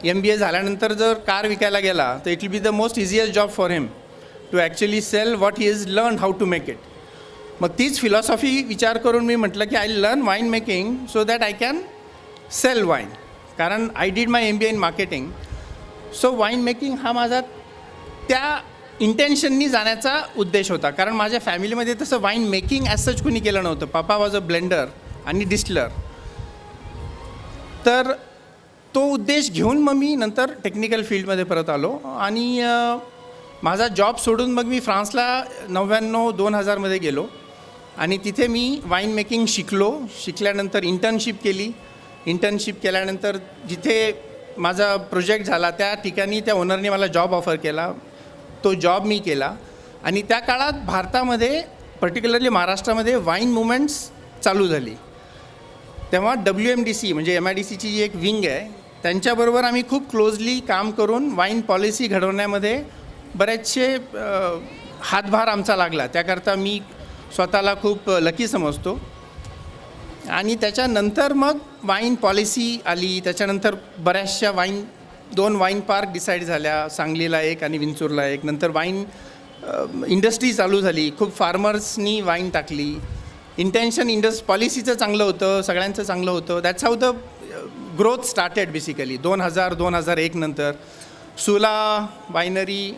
MBA झाल्यानंतर जर कार विकायला गेला तर it will be the most easiest job for him to actually sell what he is learn how to make it. मग तीच फिलॉसॉफी विचार करून मी म्हटलं की I learn wine making so that I can sell wine. कारण I did my MBA in marketing. So wine making हा माझा त्या इंटेन्शननी जाण्याचा उद्देश होता. कारण माझ्या फॅमिलीमध्ये तसं वाईन मेकिंग ॲज सच कुणी केलं नव्हतं. पापा वॉज अ ब्लेंडर आणि डिस्टिलर. तर तो उद्देश घेऊन मग मी नंतर टेक्निकल फील्डमध्ये परत आलो. आणि माझा जॉब सोडून मग मी फ्रान्सला 99-2000 गेलो. आणि तिथे मी वाईन मेकिंग शिकलो. शिकल्यानंतर इंटर्नशिप केली. इंटर्नशिप केल्यानंतर जिथे माझा प्रोजेक्ट झाला त्या ठिकाणी त्या ओनरने मला जॉब ऑफर केला. तो जॉब मी केला. आणि त्या काळात भारतामध्ये पर्टिक्युलरली महाराष्ट्रामध्ये वाईन मुवमेंट्स चालू झाली. तेव्हा WMDC म्हणजे MIDCची जी एक विंग आहे त्यांच्याबरोबर आम्ही खूप क्लोजली काम करून वाईन पॉलिसी घडवण्यामध्ये बरेचसे हातभार आमचा लागला. त्याकरता मी स्वतःला खूप लकी समजतो. आणि त्याच्यानंतर मग वाईन पॉलिसी आली. त्याच्यानंतर बऱ्याचशा 2 वाईन पार्क डिसाईड झाल्या. सांगलीला एक आणि विंचूरला एक. नंतर वाईन इंडस्ट्री चालू झाली. खूप फार्मर्सनी वाईन टाकली. इंटेन्शन पॉलिसीचं चांगलं होतं. सगळ्यांचं चांगलं होतं. That's how the growth started basically. 2000-2001 नंतर सुला वायनरी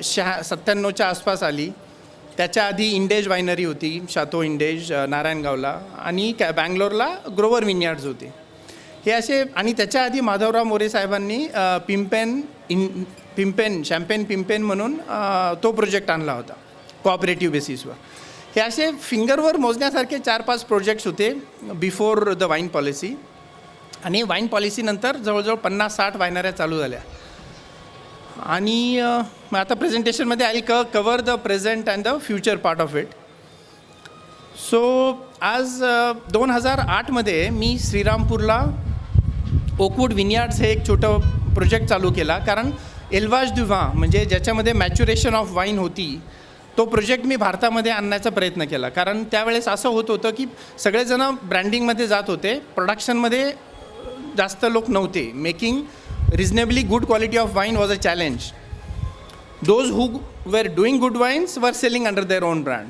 97च्या आसपास आली. त्याच्या आधी इंडेज वायनरी होती, शातो इंडेज नारायणगावला. आणि बँगलोरला ग्रोवर विनयार्ड्स होते. हे असे. आणि त्याच्या आधी माधवराव मोरे साहेबांनी शॅम्पेन पिम्पेन म्हणून तो प्रोजेक्ट आणला होता कोऑपरेटिव्ह बेसिसवर. हे असे फिंगरवर मोजण्यासारखे 4-5 प्रोजेक्ट्स होते बिफोर द वाईन पॉलिसी. आणि वाईन पॉलिसीनंतर जवळजवळ 50-60 वायनऱ्या चालू झाल्या. आणि आता प्रेझेंटेशनमध्ये I will cover the present and the future part of it. So आज 2008 मी श्रीरामपूरला ओकवूड विनयार्ड्स हे एक छोटं प्रोजेक्ट चालू केला. कारण एल्वाज दु व्हां म्हणजे ज्याच्यामध्ये मॅच्युरेशन ऑफ वाईन होती तो प्रोजेक्ट मी भारतामध्ये आणण्याचा प्रयत्न केला. कारण त्यावेळेस असं होत होतं की सगळेजणं ब्रँडिंगमध्ये जात होते. प्रोडक्शनमध्ये जास्त लोक नव्हते. Making reasonably good quality of wine was a challenge. Those who were doing good wines were selling under their own brand.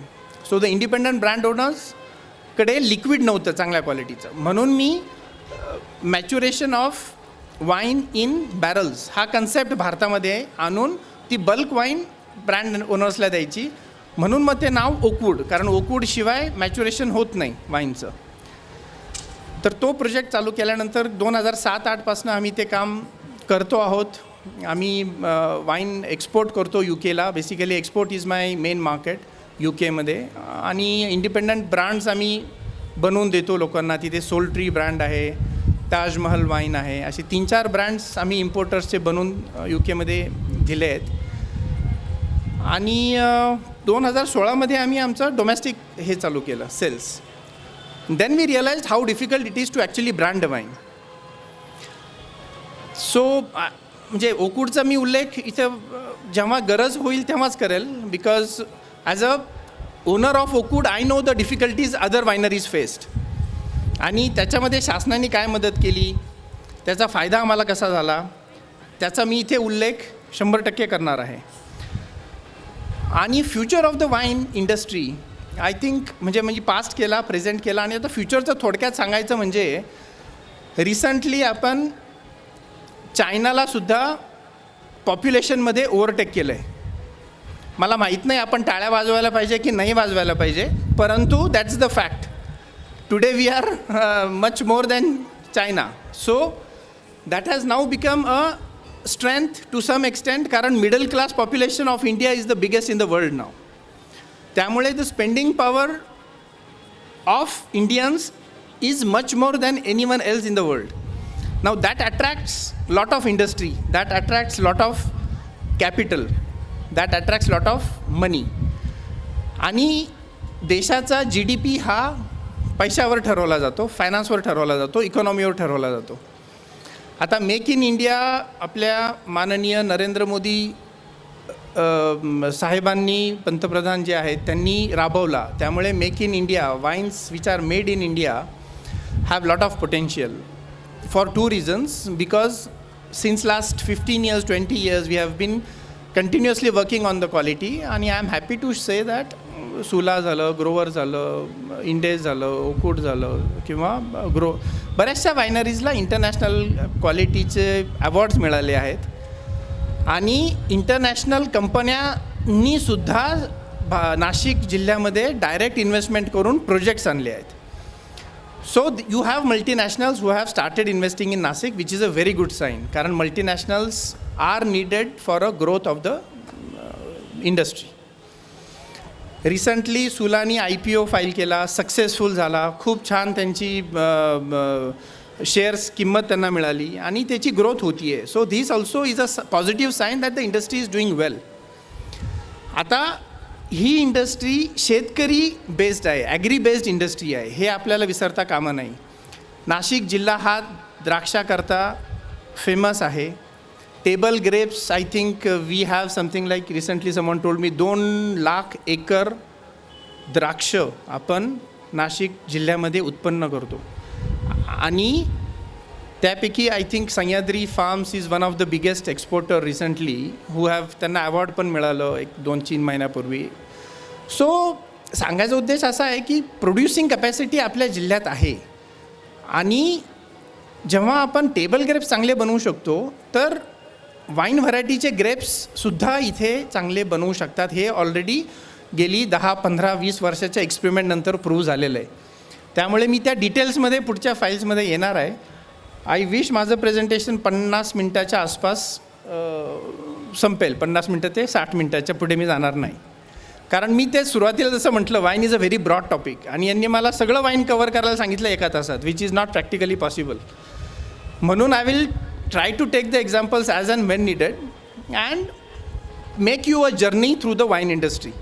So the independent brand ओनर्सकडे लिक्विड नव्हतं चांगल्या क्वालिटीचं. म्हणून मी maturation of wine in barrels हा कन्सेप्ट भारतामध्ये आणून ती बल्क वाईन ब्रँड ओनर्सला द्यायची, म्हणून मग ते नाव ओकवूड, कारण ओकवूडशिवाय मॅच्युरेशन होत नाही वाईनचं. तर तो प्रोजेक्ट चालू केल्यानंतर 2007-08पासून आम्ही ते काम करतो आहोत. आम्ही वाईन एक्सपोर्ट करतो UK ला. Basically export is my main market UK मध्ये. आणि इंडिपेंडंट ब्रँड्स आम्ही बनवून देतो लोकांना. तिथे सोल्ट्री ब्रँड आहे, ताजमहल वाईन आहे, असे 3-4 ब्रँड्स आम्ही इम्पोर्टर्सचे बनवून UK मध्ये दिले आहेत. आणि 2016मध्ये आम्ही आमचं डोमेस्टिक हे चालू केलं sales. Then we realised how difficult it is to actually brand wine. So म्हणजे ओकवूडचा मी उल्लेख इथं जेव्हा गरज होईल तेव्हाच करेल, because as a owner of Oakwood I know the difficulties other wineries faced. आणि त्याच्यामध्ये शासनाने काय मदत केली, त्याचा फायदा आम्हाला कसा झाला, त्याचा मी इथे उल्लेख 100% करणार आहे. आणि future of the wine industry I think म्हणजे पास्ट केला, प्रेझेंट केला, आणि आता फ्युचरचं थोडक्यात सांगायचं म्हणजे रिसंटली आपण चायनालासुद्धा पॉप्युलेशनमध्ये ओव्हरटेक केलं आहे. मला माहीत नाही आपण टाळ्या वाजवायला पाहिजे की नाही वाजवायला पाहिजे, परंतु that's the fact. Today we are much more than China. So that has now become a strength to some extent, कारण middle class population of India is the biggest in the world now. त्यामुळे the spending power of Indians is much more than anyone else in the world. Now that attracts lot of industry, that attracts lot of capital, that attracts lot of money. आणि देशाचा GDP हा पैशावर ठरवला जातो, फायनान्सवर ठरवला जातो, इकॉनॉमीवर ठरवला जातो. आता मेक इन इंडिया आपल्या माननीय नरेंद्र मोदी साहेबांनी, पंतप्रधान जे आहेत त्यांनी राबवला. त्यामुळे make in India, wines which are made in India have lot of potential. For two reasons, because since last 15 years, 20 years, we have been continuously working on the quality, and I am happy to say that सुला झालं, ग्रोवर झालं, इंडेज झालं, ओकवूड झालं, किंवा बऱ्याचशा वायनरीजला इंटरनॅशनल क्वालिटीचे अवॉर्ड्स मिळाले आहेत. आणि इंटरनॅशनल कंपन्यांनीसुद्धा नाशिक जिल्ह्यामध्ये डायरेक्ट इन्व्हेस्टमेंट करून प्रोजेक्ट्स आणले आहेत. So you have multinationals who have started investing in Nashik, which is a very good sign. कारण multinationals are needed for a growth of the industry. Recently सुलानी IPO file केला, सक्सेसफुल झाला, खूप छान त्यांची शेअर्स किंमत त्यांना मिळाली आणि त्याची ग्रोथ होती आहे. So this also is a positive sign that the industry is doing well. आता ही इंडस्ट्री शेतकरी बेस्ड आहे, ॲग्री बेस्ड इंडस्ट्री आहे, हे आपल्याला विसरता कामा नाही. नाशिक जिल्हा हा द्राक्षाकरता फेमस आहे. Table grapes, I think we have something like, recently someone told me 2 lakh acre द्राक्ष आपण नाशिक जिल्ह्यामध्ये उत्पन्न करतो. आणि त्यापैकी I think Sahyadri farms is one of the biggest exporter recently, who have, त्यांना अवॉर्ड पण मिळालं एक 2-3 महिन्यापूर्वी. सो सांगायचा उद्देश असा आहे की प्रोड्युसिंग कॅपॅसिटी आपल्या जिल्ह्यात आहे. आणि जेव्हा आपण टेबल ग्रेप्स चांगले बनवू शकतो, तर वाईन व्हरायटीचे ग्रेप्ससुद्धा इथे चांगले बनवू शकतात. हे ऑलरेडी गेली 10, 15, 20 वर्षाच्या एक्सपेरिमेंटनंतर प्रूव्ह झालेलं आहे. त्यामुळे मी त्या डिटेल्समध्ये पुढच्या फाईल्समध्ये येणार आहे. आय विश माझं प्रेझेंटेशन 50 मिनटाच्या आसपास संपेल. 50 मिनटं ते 60 मिनटाच्या पुढे मी जाणार नाही, कारण मी ते सुरुवातीला जसं म्हटलं, wine is a very broad topic, आणि यांनी मला सगळं वाईन कवर करायला सांगितलं 1 तासात, which is not practically possible. म्हणून I will try to take the examples as and when needed and make you a journey through the wine industry.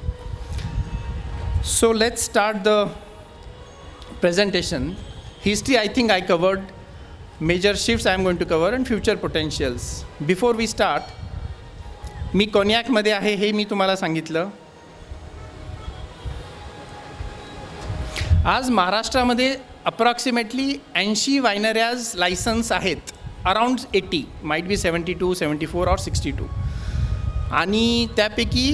So let's start the presentation. History, I think I covered. Major shifts I am going to cover, and future potentials. Before we start, मी कॉन्याकमध्ये आहे हे मी तुम्हाला सांगितलं. आज महाराष्ट्रामध्ये अप्रॉक्सिमेटली 80 वायनऱ्याज लायसन्स आहेत. अराउंड 80, माइट बी 72, 74 और 62. आणि त्यापैकी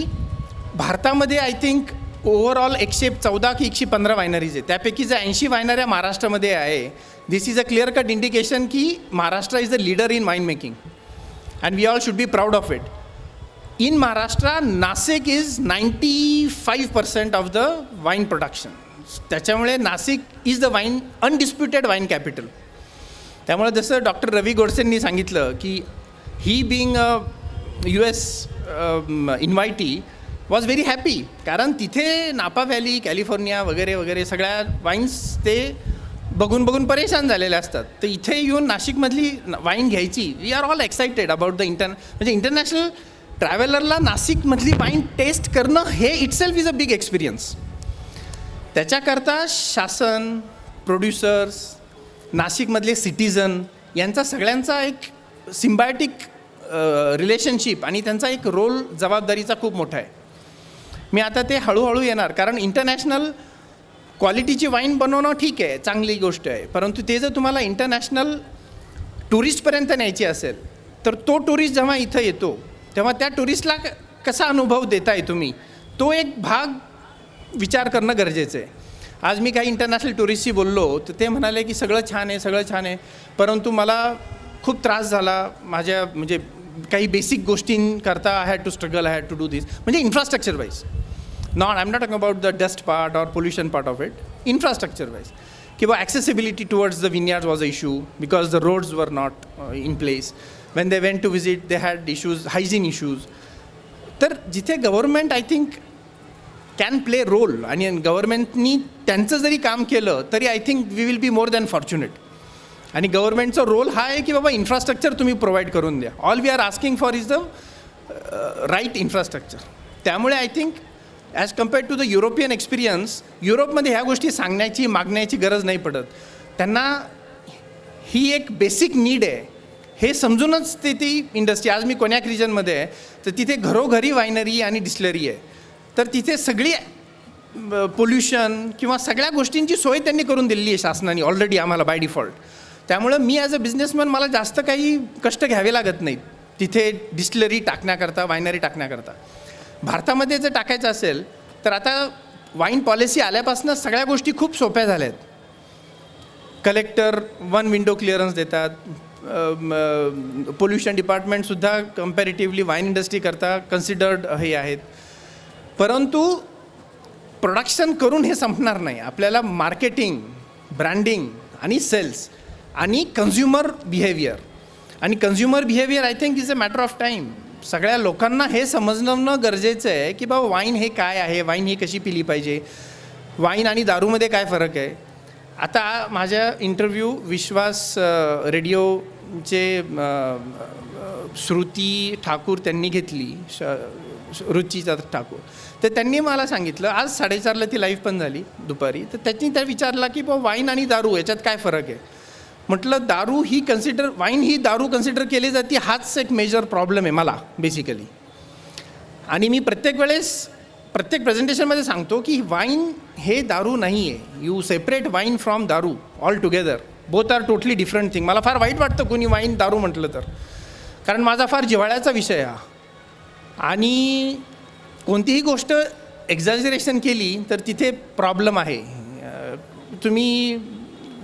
भारतामध्ये आय थिंक ओव्हरऑल 114 की 115 वायनरीज आहे. त्यापैकी जर 80 वायनऱ्या महाराष्ट्रामध्ये आहे, this is a clear cut indication की Maharashtra is the leader in wine making and we all should be proud of it. In Maharashtra, Nasik is 95% of the wine production. त्याच्यामुळे Nashik is the wine undisputed wine capital. त्यामुळे जसं डॉक्टर रवी गोडसेंनी सांगितलं की he being a US invitee was very happy, कारण तिथे नापा व्हॅली, कॅलिफोर्निया वगैरे वगैरे सगळ्या वाईन्स ते बघून बघून परेशान झालेले असतात. तर इथे येऊन नाशिकमधली वाईन घ्यायची. We are all excited about the म्हणजे इंटरनॅशनल ट्रॅव्हलरला नाशिकमधली वाईन टेस्ट करणं हे itself is a big experience. त्याच्याकरता शासन, प्रोड्युसर्स, नाशिकमधले सिटिझन यांचा सगळ्यांचा एक सिम्बायोटिक रिलेशनशिप आणि त्यांचा एक रोल जबाबदारीचा खूप मोठा आहे. मी आता ते हळूहळू येणार, कारण इंटरनॅशनल क्वालिटीची वाईन बनवणं ठीक आहे, चांगली गोष्ट आहे, परंतु ते जर तुम्हाला इंटरनॅशनल टुरिस्टपर्यंत न्यायची असेल तर तो टुरिस्ट जेव्हा इथं येतो तेव्हा त्या टुरिस्टला कसा अनुभव देताय तुम्ही, तो एक भाग विचार करणं गरजेचं आहे. आज मी काही इंटरनॅशनल टुरिस्टशी बोललो तर ते म्हणाले की सगळं छान आहे, सगळं छान आहे, परंतु मला खूप त्रास झाला माझ्या म्हणजे काही बेसिक गोष्टींकरता I had to struggle, I had to do this. म्हणजे infrastructure wise, I am not talking about the dust part or pollution part of it. Infrastructure wise किंवा accessibility towards the vineyards was a issue because the roads were not in place. when they went to visit they had issues, hygiene issues. तर जिथे government I think can play role आणि गव्हर्नमेंटनी त्यांचं जरी काम केलं तरी I think we will be more than fortunate. आणि गव्हर्नमेंटचा रोल हा आहे की बाबा इन्फ्रास्ट्रक्चर तुम्ही प्रोव्हाइड करून द्या. All we are asking for is the right infrastructure. त्यामुळे I think as compared to the European experience, युरोपमध्ये ह्या गोष्टी सांगण्याची मागण्याची गरज नाही पडत. त्यांना ही एक बेसिक नीड आहे हे समजूनच ते ती इंडस्ट्री. आज मी कोण्याक रिजनमध्ये आहे तर तिथे घरोघरी वायनरी आणि डिस्लरी आहे. तर तिथे सगळी पोल्युशन किंवा सगळ्या गोष्टींची सोय त्यांनी करून दिलेली आहे शासनाने ऑलरेडी आम्हाला बाय डिफॉल्ट. त्यामुळं मी ॲज अ बिझनेसमॅन मला जास्त काही कष्ट घ्यावे लागत नाहीत तिथे डिस्टिलरी टाकण्याकरता, वायनरी टाकण्याकरता. भारतामध्ये जर टाकायचं असेल तर आता वाईन पॉलिसी आल्यापासून सगळ्या गोष्टी खूप सोप्या झाल्या आहेत. कलेक्टर 1 विंडो क्लिअरन्स देतात. पोल्युशन डिपार्टमेंटसुद्धा कम्पॅरेटिव्हली वाईन इंडस्ट्री करता कन्सिडर्ड हे आहेत. परंतु प्रोडक्शन करून हे संपणार नाही. आपल्याला मार्केटिंग, ब्रँडिंग आणि सेल्स आणि कन्झ्युमर बिहेवियर. आणि consumer behaviour I think is a matter of time. सगळ्या लोकांना हे समजणं गरजेचं आहे की बाबा वाईन हे काय आहे, वाईन ही कशी पिली पाहिजे, वाईन आणि दारूमध्ये काय फरक आहे. आता माझ्या इंटरव्ह्यू विश्वास रेडिओचे श्रुती ठाकूर त्यांनी घेतली, रुचिता ठाकूर. तर त्यांनी मला सांगितलं, आज 4:30ला ती लाईव्ह पण झाली दुपारी, तर त्यांनी त्या विचारला की बाबा वाईन आणि दारू याच्यात काय फरक आहे. म्हटलं दारू ही वाईन ही दारू कन्सिडर केली जाते, हाच एक मेजर प्रॉब्लेम आहे मला बेसिकली. आणि मी प्रत्येक प्रेझेंटेशनमध्ये सांगतो की वाईन हे दारू नाही आहे. You separate wine from daru altogether. Both are totally different thing. मला फार वाईट वाटतं कोणी वाईन दारू म्हटलं तर, कारण माझा फार जिव्हाळ्याचा विषय हा. आणि कोणतीही गोष्ट एक्झॅजरेशन केली तर तिथे प्रॉब्लेम आहे. तुम्ही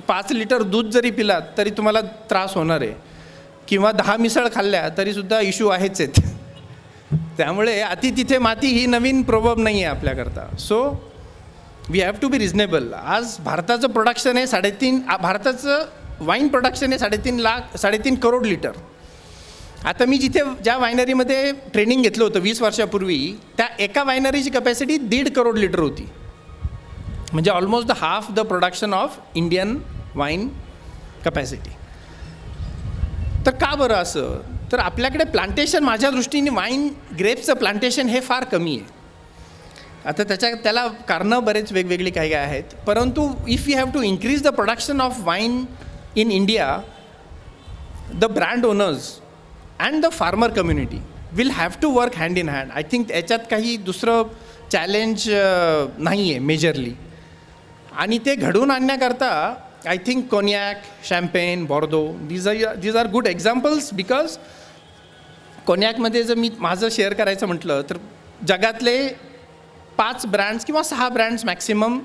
5 लिटर दूध जरी पिलात तरी तुम्हाला त्रास होणार आहे, किंवा 10 मिसळ खाल्ल्या तरीसुद्धा इश्यू आहेच आहेत. त्यामुळे अति तिथे माती ही नवीन प्रोवर्ब नाही आहे आपल्याकरता. So we have to be reasonable. आज भारताचं प्रोडक्शन आहे भारताचं वाईन प्रोडक्शन आहे 3.5 करोड लिटर. आता मी ज्या वायनरीमध्ये ट्रेनिंग घेतलं होतं 20 वर्षापूर्वी, त्या एका वायनरीची कपॅसिटी 1.5 करोड लिटर होती. म्हणजे almost the half the production of Indian wine capacity. तर का बरं असं? तर आपल्याकडे प्लांटेशन, माझ्या दृष्टीने वाईन ग्रेप्सचं प्लांटेशन हे फार कमी आहे. आता त्याला कारणं बरेच वेगवेगळी काही आहेत, परंतु if you have to increase the production of wine in India, the brand owners and the farmer community will have to work hand in hand. I think याच्यात काही दुसरं चॅलेंज नाही आहे मेजरली. आणि ते घडवून आणण्याकरता I think cognac, champagne, Bordeaux these are good examples. Because कोनियाकमध्ये जर मी माझं शेअर करायचं म्हटलं तर जगातले 5 ब्रँड्स किंवा 6 ब्रँड्स मॅक्सिमम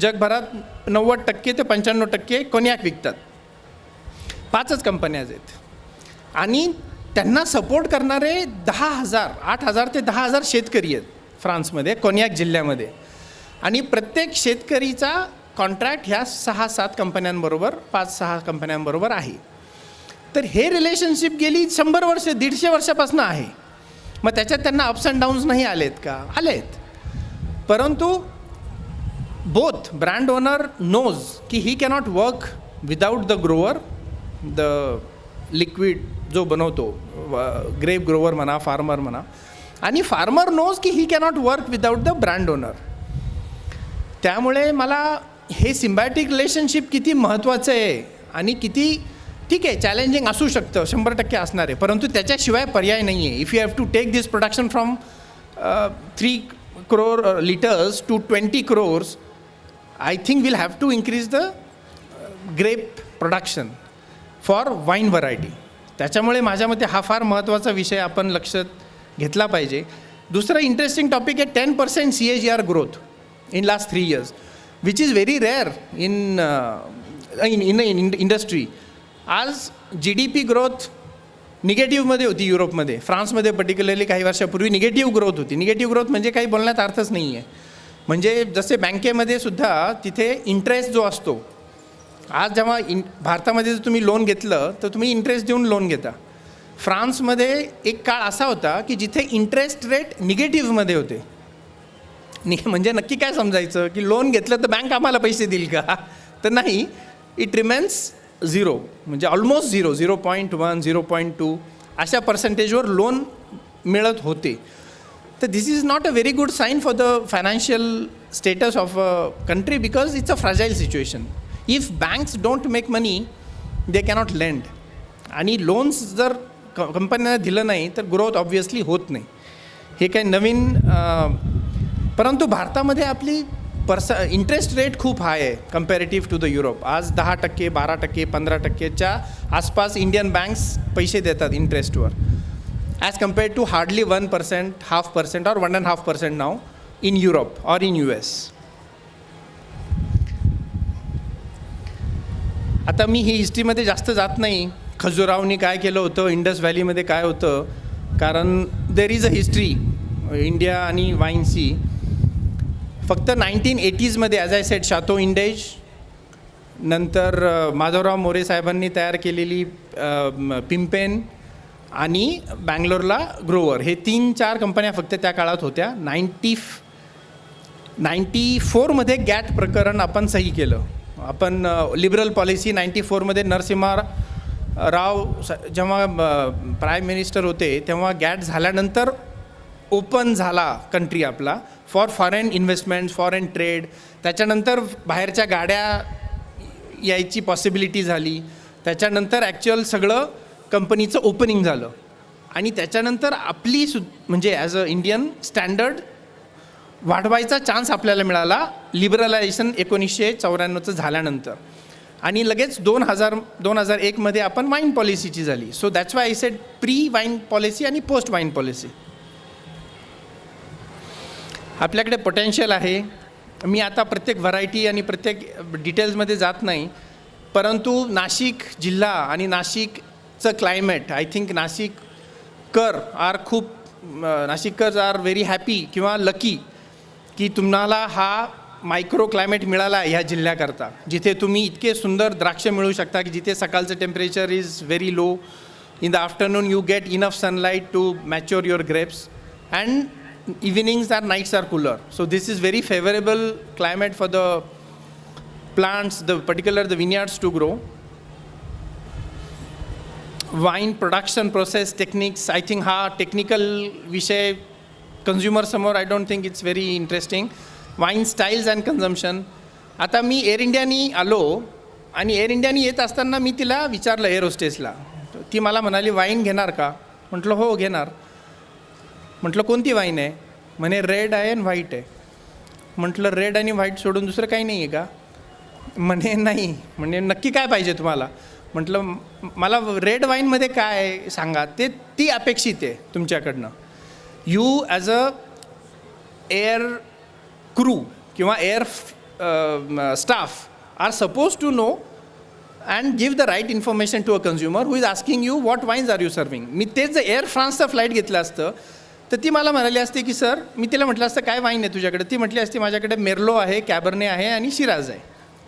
जगभरात 90% ते 95% कोनियाक विकतात. 5च कंपन्याज आहेत आणि त्यांना सपोर्ट करणारे 8,000 ते 10,000 शेतकरी आहेत फ्रान्समध्ये, कोनियाक जिल्ह्यामध्ये. आणि प्रत्येक शेतकरीचा कॉन्ट्रॅक्ट ह्या 6-7 कंपन्यांबरोबर, 5-6 कंपन्यांबरोबर आहे. तर हे रिलेशनशिप गेली 100 वर्ष, 150 वर्षापासून आहे. मग त्याच्यात त्यांना अप्स अँड डाऊन्स नाही आलेत का? आलेत. परंतु बोथ ब्रँड ओनर नोज की ही cannot work without the Grover, the liquid जो बनवतो, ग्रेप ग्रोवर म्हणा, फार्मर म्हणा, आणि फार्मर नोज की ही cannot work without the brand owner. त्यामुळे मला हे सिम्बायोटिक रिलेशनशिप किती महत्त्वाचं आहे आणि किती, ठीक आहे चॅलेंजिंग असू शकतं, 100% असणार आहे, परंतु त्याच्याशिवाय पर्याय नाही आहे. If you have to take this production from 3 crore liters to 20 crores, I think we'll have to increase the grape production for wine variety. त्याच्यामुळे माझ्या मते हा फार महत्त्वाचा विषय आपण लक्षात घेतला पाहिजे. दुसरं इंटरेस्टिंग टॉपिक आहे 10% CAGR growth in last 3 years, which is very rare in industry. आज GDP ग्रोथ निगेटिव्हमध्ये होती युरोपमध्ये, फ्रान्समध्ये पर्टिक्युलरली काही वर्षापूर्वी निगेटिव्ह ग्रोथ होती. निगेटिव्ह ग्रोथ म्हणजे काही बोलण्यात अर्थच नाही आहे. म्हणजे जसे बँकेमध्ये सुद्धा तिथे इंटरेस्ट जो असतो, आज जेव्हा भारतामध्ये जर तुम्ही लोन घेतलं तर तुम्ही इंटरेस्ट देऊन लोन घेता. फ्रान्समध्ये एक काळ असा होता की जिथे इंटरेस्ट रेट निगेटिव्हमध्ये होते. म्हणजे नक्की काय समजायचं की लोन घेतलं तर बँक आम्हाला पैसे देईल का? तर नाही, इट रिमेन्स 0, म्हणजे ऑलमोस्ट 0, 0.1, 0.2 अशा पर्सेंटेजवर लोन मिळत होते. तर this is not a very good sign for the financial status of a country, because it's a fragile situation. If banks don't make money they cannot lend, आणि लोन्स जर कंपन्यांना दिलं नाही तर ग्रोथ ऑब्व्हियसली होत नाही. हे काही नवीन, परंतु भारतामध्ये आपली इंटरेस्ट रेट खूप हाय आहे कम्पॅरेटिव्ह टू द युरोप. आज 10%, 12%, 15%च्या आसपास इंडियन बँक्स पैसे देतात इंटरेस्टवर, as compared to hardly 1%, 0.5% or 1.5% now in Europe or in US. आता मी ही हिस्ट्रीमध्ये जास्त जात नाही, खजुराहोनी काय केलं होतं, इंडस व्हॅलीमध्ये काय होतं, कारण देर इज अ हिस्ट्री इंडिया आणि वाईनची. फक्त 1980sमध्ये ॲज आय सेड शातो इंडेज, नंतर माधवराव मोरे साहेबांनी तयार केलेली पिंपेन आणि बँगलोरला ग्रोवर, हे 3-4 कंपन्या फक्त त्या काळात होत्या. 94मध्ये गॅट प्रकरण आपण सही केलं. आपण लिबरल पॉलिसी 94मध्ये नरसिम्हा राव जेव्हा प्राईम मिनिस्टर होते तेव्हा गॅट झाल्यानंतर ओपन झाला कंट्री आपला for foreign investments, foreign trade. त्याच्यानंतर बाहेरच्या गाड्या यायची पॉसिबिलिटी झाली. त्याच्यानंतर ॲक्च्युअल सगळं कंपनीचं ओपनिंग झालं आणि त्याच्यानंतर आपली म्हणजे ॲज अ इंडियन स्टँडर्ड वाढवायचा चान्स आपल्याला मिळाला लिबरलायझेशन 1994चं झाल्यानंतर. आणि लगेच 2001मध्ये आपण वाईन पॉलिसीची झाली. So that's why I said pre wine policy आणि पोस्ट वाईन पॉलिसी. आपल्याकडे पोटेन्शियल आहे. मी आता प्रत्येक व्हरायटी आणि प्रत्येक डिटेल्समध्ये जात नाही, परंतु नाशिक जिल्हा आणि नाशिकचं क्लायमेट, आय थिंक नाशिककर आर व्हेरी हॅपी किंवा लकी की तुम्हाला हा मायक्रो क्लायमेट मिळाला आहे ह्या जिल्ह्याकरता, जिथे तुम्ही इतके सुंदर द्राक्ष मिळू शकता की जिथे सकाळचं temperature is very low, in the afternoon you get enough sunlight to mature your grapes, and evenings or nights are cooler. So this is very favorable climate for the plants, the vineyards to grow. Wine production process techniques, I think हा technical विषय consumer समोर I don't think it's very interesting. Wine styles and consumption. आता मी एअर इंडियानी आलो आणि एअर इंडियानी येत असताना मी तिला विचारलं एअर होस्टेसला, ती मला म्हणाली वाईन घेणार का? म्हटलं हो घेणार. म्हटलं कोणती वाईन आहे? म्हणे रेड आहे आणि व्हाईट आहे. म्हटलं रेड आणि व्हाईट सोडून दुसरं काही नाही आहे का? म्हणे नाही. म्हणे नक्की काय पाहिजे तुम्हाला? म्हटलं मला रेड वाईनमध्ये काय सांगा, ती अपेक्षित आहे तुमच्याकडनं. You as a air crew किंवा air staff are suppose to know and give the right information to a consumer who is asking you what wines are you serving. मी तेच जर एअर फ्रान्सचं फ्लाईट घेतलं असतं तर ती मला म्हणाली असते की सर, मी तिला म्हटलं असतं काय वाईन आहे तुझ्याकडे. ती म्हटली असते माझ्याकडे मेर्लो आहे, कॅबर्ने आहे आणि शिराज आहे.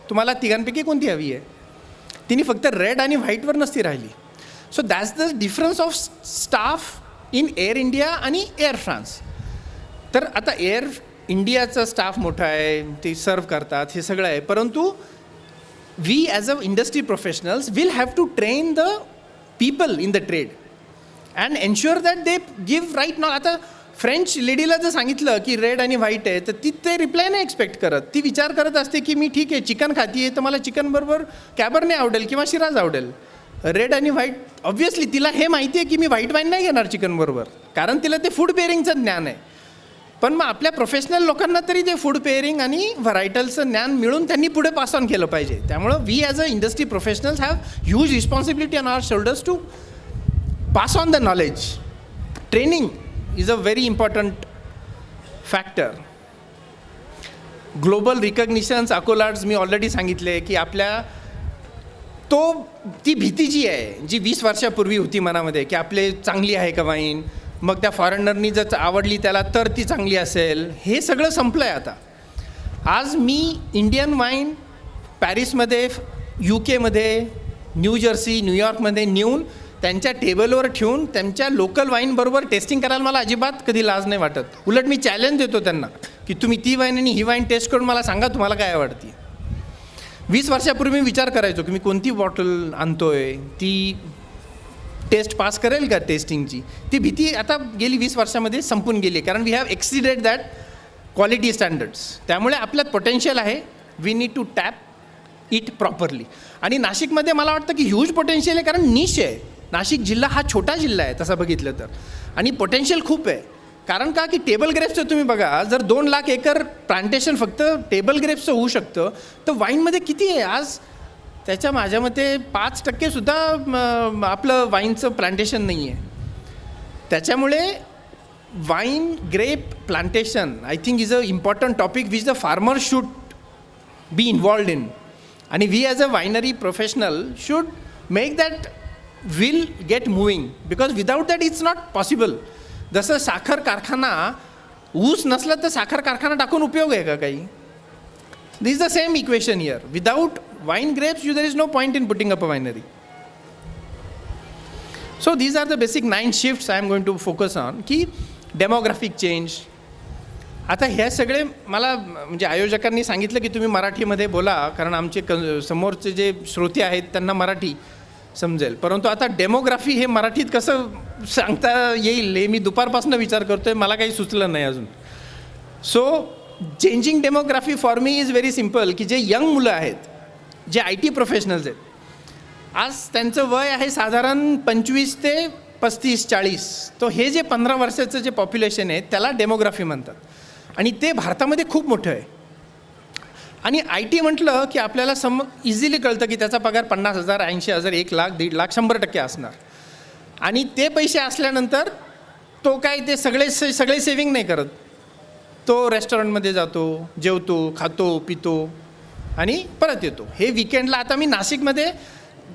तुम्हाला तिघांपैकी कोणती हवी आहे. तिने फक्त रेड आणि व्हाईटवर नसती राहिली. So that's the difference of staff in air India आणि एअर फ्रान्स. तर आता एअर इंडियाचा स्टाफ मोठा आहे, ते सर्व करतात, हे सगळं आहे. परंतु we as a industry professionals will have to train the people in the trade and ensure that they give right know. आता फ्रेंच लेडीला जर सांगितलं की रेड आणि व्हाईट आहे तर ती ते रिप्लाय नाही एक्सपेक्ट करत. ती विचार करत असते की मी ठीक आहे चिकन खाती आहे तर मला चिकनबरोबर कॅबर्ने आवडेल किंवा शिराज आवडेल. रेड आणि व्हाईट ऑब्व्हियसली तिला हे माहिती आहे की मी व्हाईट वाईन नाही घेणार चिकनबरोबर, कारण तिला ते फूड पेअरिंगचं ज्ञान आहे. पण मग आपल्या प्रोफेशनल लोकांना तरी ते फूड पेअरिंग आणि व्हरायटलचं ज्ञान मिळून त्यांनी पुढे पास ऑन केलं पाहिजे. त्यामुळं we as a industry professionals have huge responsibility on our shoulders to pass on the knowledge. Training is a very important factor. Global recognitions, accolades मी ऑलरेडी सांगितले की आपल्या ती भीती जी आहे जी 20 वर्षापूर्वी होती मनामध्ये की आपले चांगली आहे का वाईन, मग त्या फॉरेनरनी जर आवडली त्याला तर ती चांगली असेल, हे सगळं संपलं आहे आता. आज मी इंडियन वाईन पॅरिसमध्ये, UK मध्ये, न्यू जर्सी, न्यूयॉर्कमध्ये नेऊन त्यांच्या टेबलवर ठेवून त्यांच्या लोकल वाईनबरोबर टेस्टिंग करायला मला अजिबात कधी लाज नाही वाटत. उलट मी चॅलेंज देतो त्यांना की तुम्ही ती वाईन आणि ही वाईन टेस्ट करून मला सांगा तुम्हाला काय आवडते. 20 वर्षापूर्वी मी विचार करायचो की मी कोणती बॉटल आणतोय, ती टेस्ट पास करेल का टेस्टिंगची. ती भीती आता गेली 20 वर्षामध्ये संपून गेली, कारण we have exceeded that quality standards. त्यामुळे आपल्यात पोटेन्शियल आहे, we need to tap it properly. आणि नाशिकमध्ये मला वाटतं की ह्यूज पोटेन्शियल आहे, कारण निश आहे. नाशिक जिल्हा हा छोटा जिल्हा आहे तसं बघितलं तर, आणि पोटेन्शियल खूप आहे. कारण का की टेबल ग्रेप्सचं तुम्ही बघा, जर 2 लाख एकर प्लांटेशन फक्त टेबल ग्रेप्सचं होऊ शकतं तर वाईनमध्ये किती आहे आज. त्याच्या माझ्या मते 5%सुद्धा आपलं वाईनचं प्लांटेशन नाही आहे. त्याच्यामुळे wine grape plantation I think is a important topic which the farmer should be involved in. आणि we as a winery professional should make that will get moving, because without that it's not possible. जसं साखर कारखाना, ऊस नसला तर साखर कारखाना टाकून उपयोग आहे का काही. This is the same equation here. Without wine grapes there is no point in putting up a winery. So these are the basic 9 shifts I am going to focus on. Key demographic change. आता हे सगळे मला म्हणजे आयोजकांनी सांगितलं की तुम्ही मराठीमध्ये बोला, कारण आमचे समोरचे जे श्रोते आहेत त्यांना मराठी समजेल. परंतु आता डेमोग्राफी हे मराठीत कसं सांगता येईल हे मी दुपारपासून विचार करतो आहे, मला काही सुचलं नाही अजून. So changing demography for me is very simple. की जे यंग मुलं आहेत, जे IT प्रोफेशनल्स आहेत, आज त्यांचं वय आहे साधारण 25 ते 35-40. तो हे जे 15 वर्षाचं जे पॉप्युलेशन आहे त्याला डेमोग्राफी म्हणतात, आणि ते भारतामध्ये खूप मोठं आहे. आणि IT म्हटलं की आपल्याला इझिली कळतं की त्याचा पगार 50,000, 80,000, 1 लाख, 1.5 लाख, 100% असणार. आणि ते पैसे असल्यानंतर तो काय ते सगळे सेविंग नाही करत. तो रेस्टॉरंटमध्ये जातो, जेवतो, खातो, पितो आणि परत येतो. हे विकेंडला आता मी नाशिकमध्ये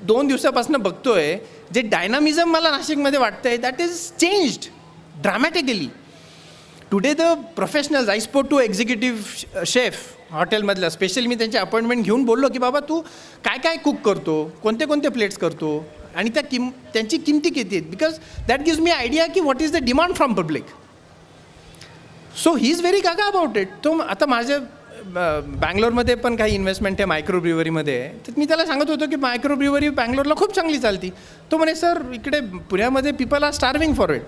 2 दिवसापासून बघतो आहे, जे डायनामिझम मला नाशिकमध्ये वाटतं आहे that is changed dramatically. Today the professionals, I spoke to executive chef हॉटेलमधलं, स्पेशली मी त्यांची अपॉइंटमेंट घेऊन बोललो की बाबा तू काय काय कुक करतो, कोणते कोणते प्लेट्स करतो आणि त्यांची किमती किती आहेत, because that gives me idea की what is the demand from public. So he is very gaga about it. तो आता माझ्या बँगलोरमध्ये पण काही इन्व्हेस्टमेंट आहे मायक्रो ब्रिवरीमध्ये, तर मी त्याला सांगत होतो की मायक्रो ब्रिवरी बँगलोरला खूप चांगली चालती. तो म्हणे सर इकडे पुण्यामध्ये people are starving for it.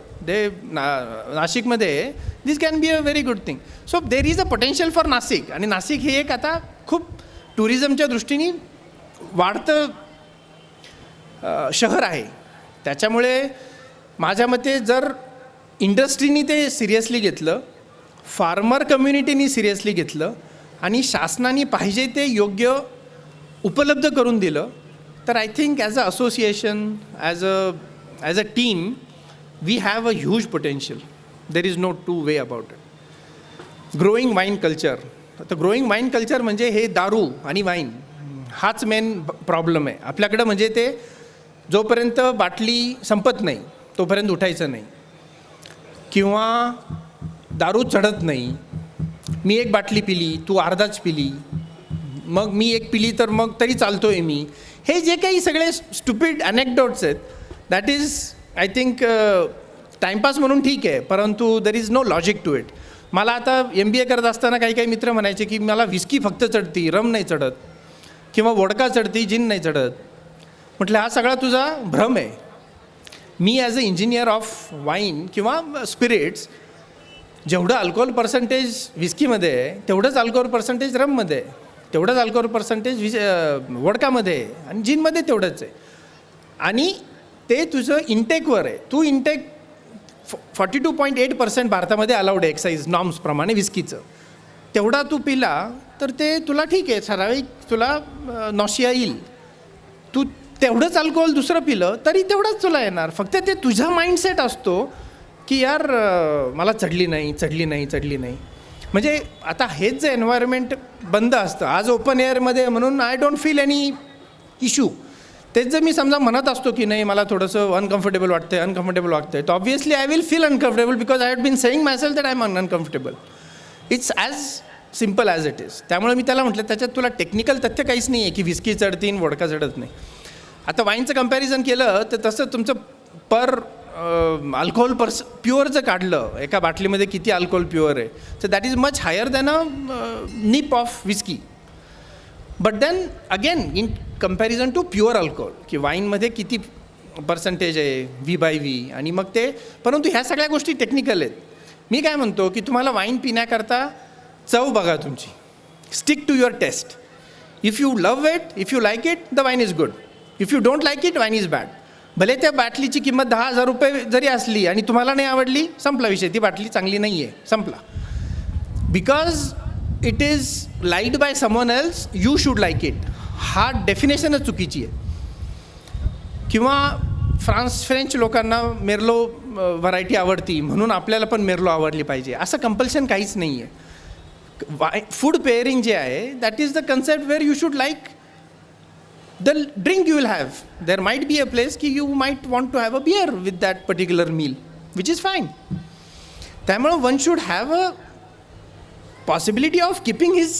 नाशिकमध्ये this can be a very good thing. So there is a potential for Nashik. आणि नाशिक हे एक आता खूप टुरिझमच्या दृष्टीने वाढतं शहर आहे. त्याच्यामुळे माझ्या मते जर इंडस्ट्रीनी ते सिरियसली घेतलं, फार्मर कम्युनिटीनी सिरियसली घेतलं आणि शासनाने पाहिजे ते योग्य उपलब्ध करून दिलं, तर I think as a association, as a team we have a huge potential. There is no two way about it. Growing wine culture तर ग्रोईंग वाईन कल्चर म्हणजे हे दारू आणि वाईन हाच मेन प्रॉब्लेम आहे आपल्याकडं. म्हणजे ते जोपर्यंत बाटली संपत नाही तोपर्यंत उठायचं नाही, किंवा दारू चढत नाही. मी एक बाटली पिली, तू अर्धाच पिली, मग मी एक पिली तर मग तरी चालतोय मी. हे जे काही सगळे स्टुपिड अनेक्डोट्स आहेत, that is I think timepass म्हणून ठीक आहे, परंतु there is no logic to it. मला आता MBA करत असताना काही काही मित्र म्हणायचे की मला विस्की फक्त चढती, रम नाही चढत, किंवा वोडका चढती, जिन नाही चढत. म्हटलं हा सगळा तुझा भ्रम आहे. मी as a engineer of wine किंवा स्पिरिट्स, जेवढं अल्कोहोल पर्सेंटेज विस्कीमध्ये आहे तेवढंच अल्कोहोल पर्सेंटेज रममध्ये आहे, तेवढंच अल्कोहोल पर्सेंटेज वोडकामध्ये आहे, आणि जिनमध्ये तेवढंच आहे. आणि ते तुझं इंटेकवर आहे. तू इंटेक 42.8% भारतामध्ये अलाउड आहे एक्साईज नॉर्म्सप्रमाणे विस्कीचं. तेवढा तू पिला तर ते तुला ठीक आहे, ठराविक तुला नॉशिया येईल. तू तेवढंच अल्कोहोल दुसरं पिलं तरी तेवढंच तुला येणार. फक्त ते तुझा माइंडसेट असतो की यार मला चढली नाही. म्हणजे आता हेच जे एन्व्हायरमेंट बंद असतं, आज ओपन एअरमध्ये म्हणून I don't feel any issue. तेच जर मी समजा म्हणत असतो की नाही मला थोडंसं अनकम्फर्टेबल वाटतंय, तर obviously I will feel uncomfortable because I had been saying myself that I am uncomfortable. It's as simple as it is. त्यामुळे मी त्याला म्हटलं त्याच्यात तुला टेक्निकल तथ्य काहीच नाही आहे की विस्की चढतीन वोडका चढत नाही. आता वाईनचं कंपॅरिझन केलं तर तसं तुमचं पर अल्कोहोल प्युअर जर काढलं, एका बाटलीमध्ये किती अल्कोहोल प्युअर आहे, तर that is much higher than a nip of whisky. But then again in comparison to pure alcohol की वाईनमध्ये किती पर्सेंटेज आहे V/V, आणि मग ते, परंतु ह्या सगळ्या गोष्टी टेक्निकल आहेत. मी काय म्हणतो की तुम्हाला वाईन पिण्याकरता चव बघा तुमची, stick to your taste. If you love it, if you like it, the wine is good. If you don't like it, wine is bad. भले त्या बाटलीची किंमत 10,000 रुपये जरी असली आणि तुम्हाला नाही आवडली, संपला विषय, ती बाटली चांगली नाही आहे, संपला. Because it is liked by someone else, you should like it. हा डेफिनेशनच चुकीची आहे. किंवा फ्रेंच लोकांना मेर्लो व्हरायटी आवडती म्हणून आपल्याला पण मेर्लो आवडली पाहिजे, असं कंपल्शन काहीच नाही आहे. फूड पेअरिंग जे आहे that is the concept where you should like the drink you will have. There might be a place ki you might want to have a beer with that particular meal, which is fine. त्यामुळे one should have a possibility of keeping his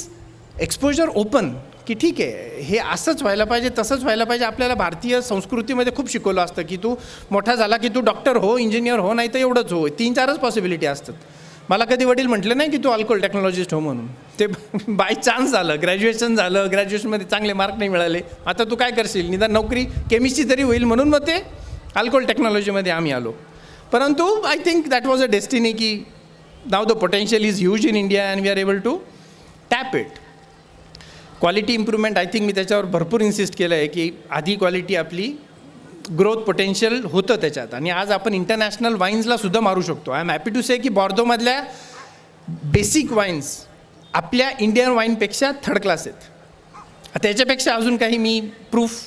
exposure open, की ठीक आहे हे असंच व्हायला पाहिजे, तसंच व्हायला पाहिजे. आपल्याला भारतीय संस्कृतीमध्ये खूप शिकवलं असतं की तू मोठा झाला की तू डॉक्टर हो, इंजिनियर हो, नाही तर एवढंच हो. 3-4च पॉसिबिलिटी असतात. मला कधी वडील म्हटलं नाही की तू अल्कोहोल टेक्नॉलॉजिस्ट हो म्हणून. ते बाय चान्स झालं, ग्रॅज्युएशन झालं, ग्रॅज्युएशनमध्ये चांगले मार्क नाही मिळाले, आता तू काय करशील, निदान नोकरी केमिस्ट्री तरी होईल, म्हणून मग ते अल्कोहोल टेक्नॉलॉजीमध्ये आम्ही आलो. परंतु I think that was a destiny की now the potential is huge in India and we are able to tap it. Quality improvement, I think मी त्याच्यावर भरपूर इन्सिस्ट केलं आहे की आधी क्वालिटी आपली ग्रोथ पोटेन्शियल होतं त्याच्यात, आणि आज आपण इंटरनॅशनल वाईन्सला सुद्धा मारू शकतो. I am happy to say की बॉर्दोमधल्या बेसिक वाईन्स आपल्या इंडियन वाईनपेक्षा थर्ड क्लास आहेत. त्याच्यापेक्षा अजून काही मी प्रूफ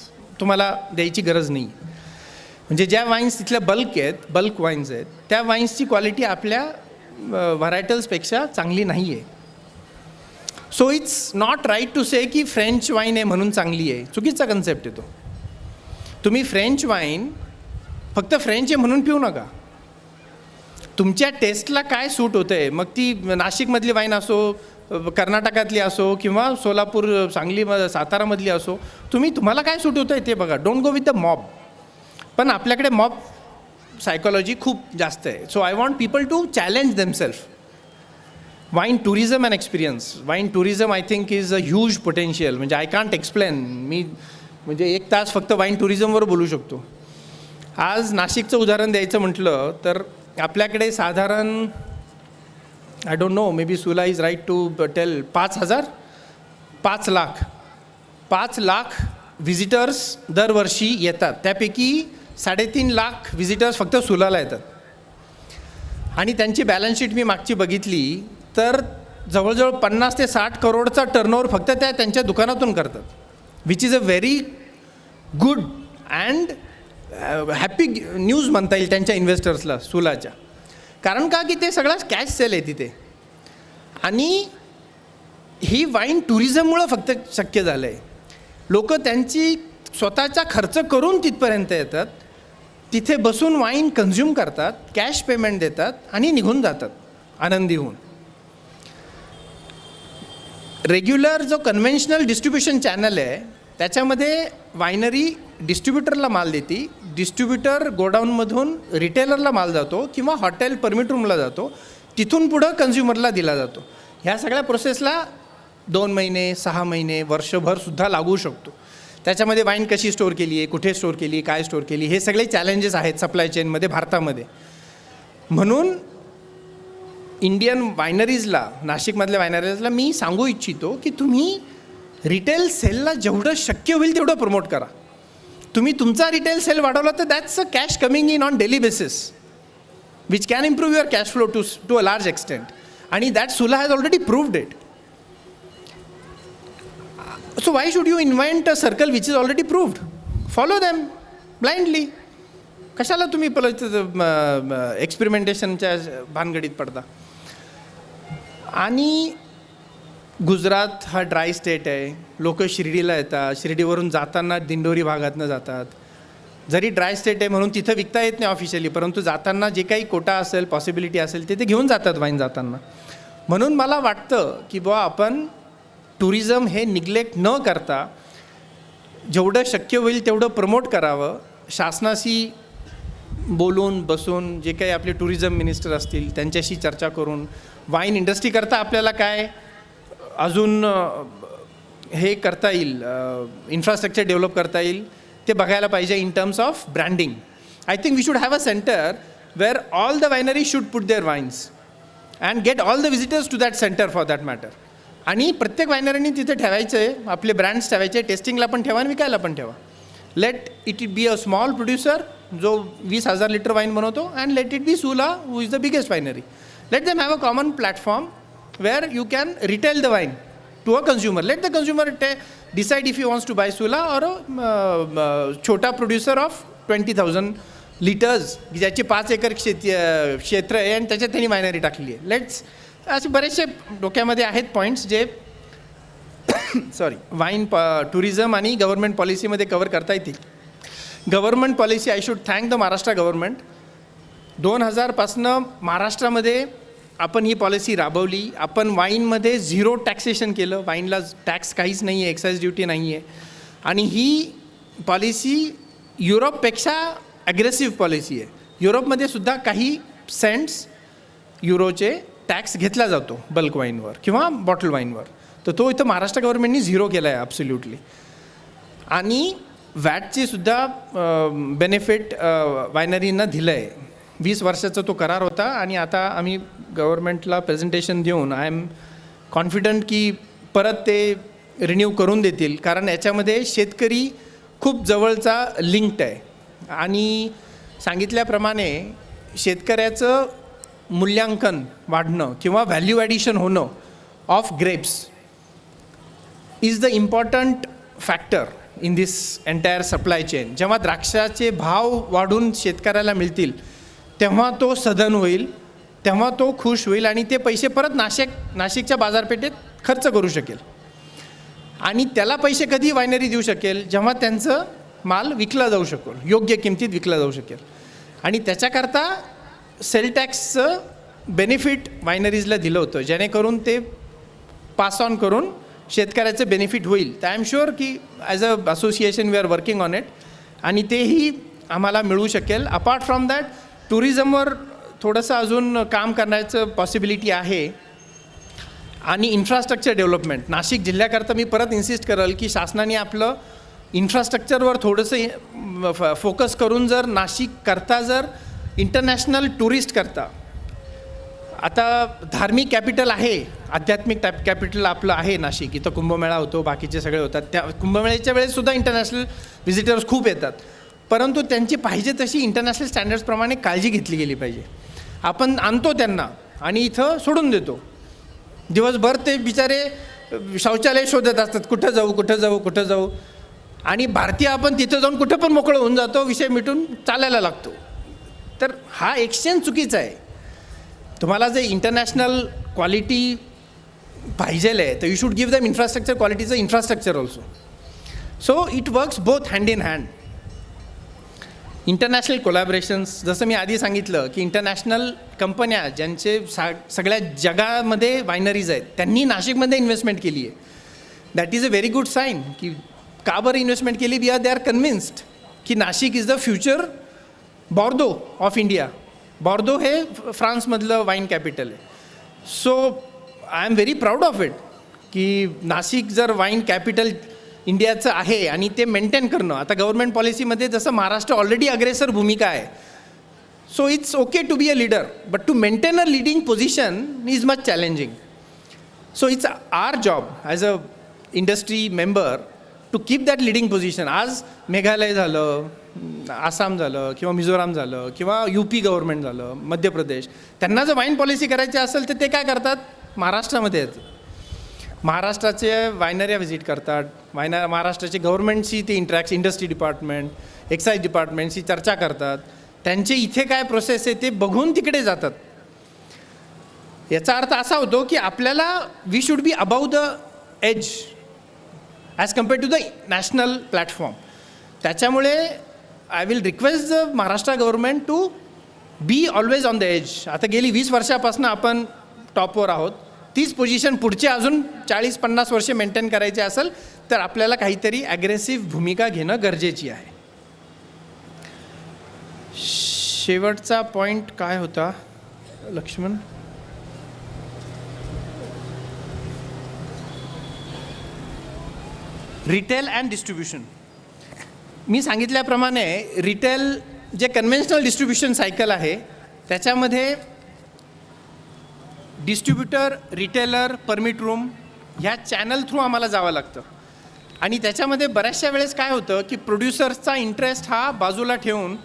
तुम्हाला द्यायची गरज नाही. म्हणजे ज्या वाईन्स तिथल्या बल्क वाईन्स आहेत, त्या वाईन्सची क्वालिटी आपल्या व्हरायटल्सपेक्षा चांगली नाही आहे. So it's not right to say की फ्रेंच वाईन आहे म्हणून चांगली आहे, चुकीचा कन्सेप्ट येतो. तुम्ही फ्रेंच वाईन फक्त फ्रेंच आहे म्हणून पिऊ नका. तुमच्या टेस्टला काय सूट होतं आहे, मग ती नाशिकमधली वाईन असो, कर्नाटकातली असो, किंवा सोलापूर, सांगली, सातारामधली असो, तुम्हाला काय सूट होतं आहे ते बघा. Don't go with the mob. पण आपल्याकडे मॉब सायकोलॉजी खूप जास्त आहे. So I want people to challenge themselves. Wine tourism and experience, wine tourism I think is a huge potential. म्हणजे आय कांट एक्सप्लेन. मी म्हणजे 1 तास फक्त वाईन टुरिझमवर बोलू शकतो. आज नाशिकचं उदाहरण द्यायचं म्हटलं तर आपल्याकडे साधारण I don't know, maybe Sula is right to tell, 5 lakh visitors दरवर्षी येतात. त्यापैकी 3.5 लाख व्हिजिटर्स फक्त सुलाला येतात. आणि त्यांची बॅलन्स शीट मी मागची बघितली तर जवळजवळ 50 ते 60 करोडचा टर्नओव्हर फक्त त्यांच्या दुकानातून करतात, which is a very good and happy news म्हणता येईल त्यांच्या इन्व्हेस्टर्सला सुलाच्या. कारण का की ते सगळं कॅश सेल आहे तिथे. आणि ही वाईन टुरिझममुळं फक्त शक्य झालं आहे. लोक त्यांची स्वतःचा खर्च करून तिथपर्यंत येतात, तिथे बसून वाईन कन्झ्युम करतात, कॅश पेमेंट देतात आणि निघून जातात आनंदी होऊन. रेग्युलर जो कन्व्हेन्शनल डिस्ट्रीब्युशन चॅनल आहे त्याच्यामध्ये वायनरी डिस्ट्रीब्युटरला माल देते, डिस्ट्रीब्युटर गोडाऊनमधून रिटेलरला माल जातो किंवा हॉटेल परमिट रूमला जातो, तिथून पुढं कन्झ्युमरला दिला जातो. ह्या सगळ्या प्रोसेसला 2 महिने, 6 महिने, वर्षभरसुद्धा लागू शकतो. त्याच्यामध्ये वाईन कशी स्टोअर केली आहे, कुठे स्टोअर केली, काय स्टोअर केली, हे सगळे चॅलेंजेस आहेत सप्लाय चेनमध्ये भारतामध्ये. म्हणून इंडियन वायनरीजला, नाशिकमधल्या वायनरीजला मी सांगू इच्छितो की तुम्ही रिटेल सेलला जेवढं शक्य होईल तेवढं प्रमोट करा. तुम्ही तुमचा रिटेल सेल वाढवला तर that's a cash coming in on daily basis which can improve your cash flow to a large extent. आणि that Sula has already proved it. So why should you invent a circle which is already proved? Follow them blindly. कशाला तुम्ही एक्सपेरिमेंटेशनच्या भानगडीत पडता. आणि गुजरात हा ड्राय स्टेट आहे, लोक शिर्डीला येतात, शिर्डीवरून जाताना दिंडोरी भागातनं जातात. जरी ड्राय स्टेट आहे म्हणून तिथं विकता येत नाही ऑफिशियली, परंतु जाताना जे काही कोटा असेल, पॉसिबिलिटी असेल ते घेऊन जातात वाईन जाताना. म्हणून मला वाटतं की बुवा आपण टुरिझम हे निग्लेक्ट न करता जेवढं शक्य होईल तेवढं प्रमोट करावं. शासनाशी बोलून बसून जे काही आपले टुरिझम मिनिस्टर असतील त्यांच्याशी चर्चा करून वाईन इंडस्ट्री करता आपल्याला काय अजून हे करता येईल, इन्फ्रास्ट्रक्चर डेव्हलप करता येईल ते बघायला पाहिजे in terms of branding. I think we should have a centre where all the winery should put their wines and get all the visitors to that centre for that matter. आणि प्रत्येक वायनरीने तिथे ठेवायचं आहे, आपले ब्रँड्स ठेवायचे, टेस्टिंगला पण ठेवा आणि विकायला पण ठेवा. Let it be a small producer जो 20,000 लिटर वाईन बनवतो and let it be Sula who is the biggest winery. Let them have a common platform where you can retail the wine to a consumer. Let the consumer decide if you wants to buy Sula और छोटा प्रोड्युसर ऑफ 20,000 लिटर्स ज्याची 5 एकर क्षेत्र आहे आणि त्याच्यात त्यांनी वायनरी टाकली आहे. लेट्स असे बरेचसे डोक्यामध्ये आहेत पॉईंट्स जे वाईन टुरिझम आणि गव्हर्नमेंट पॉलिसीमध्ये कवर करता येतील. Government policy I should thank the Maharashtra government. 2000पासनं महाराष्ट्रामध्ये आपण ही पॉलिसी राबवली. आपण वाईनमध्ये 0 टॅक्सेशन केलं, वाईनला टॅक्स काहीच नाही आहे, एक्साईज ड्युटी नाही आहे. आणि ही पॉलिसी युरोपपेक्षा ॲग्रेसिव्ह पॉलिसी आहे. युरोपमध्ये सुद्धा काही सेंट्स युरोचे टॅक्स घेतला जातो बल्क वाईनवर किंवा बॉटल वाईनवर. तर तो इथं महाराष्ट्र गव्हर्नमेंटनी 0 केला आहे ॲब्सोल्युटली. आणि वॅटची सुद्धा बेनिफिट वायनरींना दिलं आहे. 20 वर्षाचा तो करार होता आणि आता आम्ही गव्हर्नमेंटला प्रेझेंटेशन देऊन आय एम कॉन्फिडंट की परत ते रिन्यू करून देतील. कारण याच्यामध्ये शेतकरी खूप जवळचा लिंक्ड आहे. आणि सांगितल्याप्रमाणे शेतकऱ्याचं मूल्यांकन वाढणं किंवा व्हॅल्यू ॲडिशन होणं of grapes is the important factor in this entire supply chain. जेव्हा द्राक्षाचे भाव वाढून शेतकऱ्याला मिळतील तेव्हा तो सधन होईल, तेव्हा तो खुश होईल आणि ते पैसे परत नाशिकच्या बाजारपेठेत खर्च करू शकेल. आणि त्याला पैसे कधी वायनरी देऊ शकेल जेव्हा त्यांचं माल विकला जाऊ शकेल, योग्य किमतीत विकला जाऊ शकेल. आणि त्याच्याकरता सेल टॅक्सचं बेनिफिट वायनरीजला दिलं होतं जेणेकरून ते पास ऑन करून शेतकऱ्याचं बेनिफिट होईल. तर आय एम शुअर की as a association we are working on it आणि तेही आम्हाला मिळू शकेल. अपार्ट फ्रॉम दॅट टुरिझमवर थोडंसं अजून काम करण्याचं पॉसिबिलिटी आहे. आणि इन्फ्रास्ट्रक्चर डेव्हलपमेंट नाशिक जिल्ह्याकरता मी परत इन्सिस्ट करेल की शासनाने आपलं इन्फ्रास्ट्रक्चरवर थोडंसं फोकस करून जर नाशिक करता जर इंटरनॅशनल टुरिस्ट करता, आता धार्मिक कॅपिटल आहे, आध्यात्मिक कॅपिटल आपलं आहे नाशिक. इथं कुंभमेळा होतो, बाकीचे सगळे होतात. त्या कुंभमेळ्याच्या वेळेससुद्धा इंटरनॅशनल व्हिजिटर्स खूप येतात, परंतु त्यांची पाहिजे तशी इंटरनॅशनल स्टँडर्ड्सप्रमाणे काळजी घेतली गेली पाहिजे. आपण आणतो त्यांना आणि इथं सोडून देतो. दिवसभर ते बिचारे शौचालय शोधत असतात, कुठं जाऊ कुठं जाऊ कुठं जाऊ. आणि भारतीय आपण तिथं जाऊन कुठं पण मोकळं होऊन जातो, विषय मिटून चालायला लागतो. तर हा एक्सचेंज चुकीचा आहे. तुम्हाला जे इंटरनॅशनल क्वालिटी पाहिजेल आहे तर you should give them infrastructure, क्वालिटीचं infrastructure also. So it works both hand in hand. International collaborations, जसं मी आधी सांगितलं की इंटरनॅशनल कंपन्या ज्यांचे सगळ्या जगामध्ये वायनरीज आहेत त्यांनी नाशिकमध्ये इन्व्हेस्टमेंट केली आहे. That is a very good sign. की का बरं इन्व्हेस्टमेंट केली? बिकॉज दे आर कन्व्हिन्स्ड की Nashik is the future Bordeaux of India. Bordeaux हे फ्रान्समधलं वाईन कॅपिटल आहे. So I am very proud of it की नाशिक जर वाईन कॅपिटल इंडियाचं आहे आणि ते मेंटेन करणं. आता गव्हर्मेंट पॉलिसीमध्ये जसं महाराष्ट्र ऑलरेडी अग्रेसर भूमिका आहे. So it's okay to be a leader, but to maintain a leading position is much challenging. So it's our job as a industry member to keep that leading position. आज मेघालय झालं, आसाम झालं किंवा मिझोराम झालं किंवा UP गव्हर्नमेंट झालं, मध्य प्रदेश, त्यांना जर वाईन पॉलिसी करायची असेल तर ते काय करतात? महाराष्ट्रामध्ये येतात. महाराष्ट्राचे वायनऱ्या व्हिजिट करतात. महाराष्ट्राचे गव्हर्नमेंटशी ते इंडस्ट्री डिपार्टमेंट, एक्साईज डिपार्टमेंटशी चर्चा करतात. त्यांचे इथे काय प्रोसेस आहे ते बघून तिकडे जातात. याचा अर्थ असा होतो की आपल्याला we should be above the edge as compared to the national platform. त्याच्यामुळे I will request the Maharashtra government to be always on the edge. आता गेली 20 वर्षापासून आपण टॉपवर आहोत. तीच पोझिशन पुढचे अजून 40-50 वर्षे मेंटेन करायचे असेल तर आपल्याला काहीतरी ॲग्रेसिव्ह भूमिका घेणं गरजेची आहे. शेवटचा पॉईंट काय होता लक्ष्मण? Retail and distribution. मी सांगितल्याप्रमाणे रिटेल जे कन्व्हेन्शनल डिस्ट्रीब्युशन सायकल आहे त्याच्यामध्ये डिस्ट्रीब्युटर, रिटेलर, परमिट रूम ह्या चॅनल थ्रू आम्हाला जावं लागतं. आणि त्याच्यामध्ये बऱ्याचशा वेळेस काय होतं की प्रोड्युसर्सचा इंटरेस्ट हा बाजूला ठेवून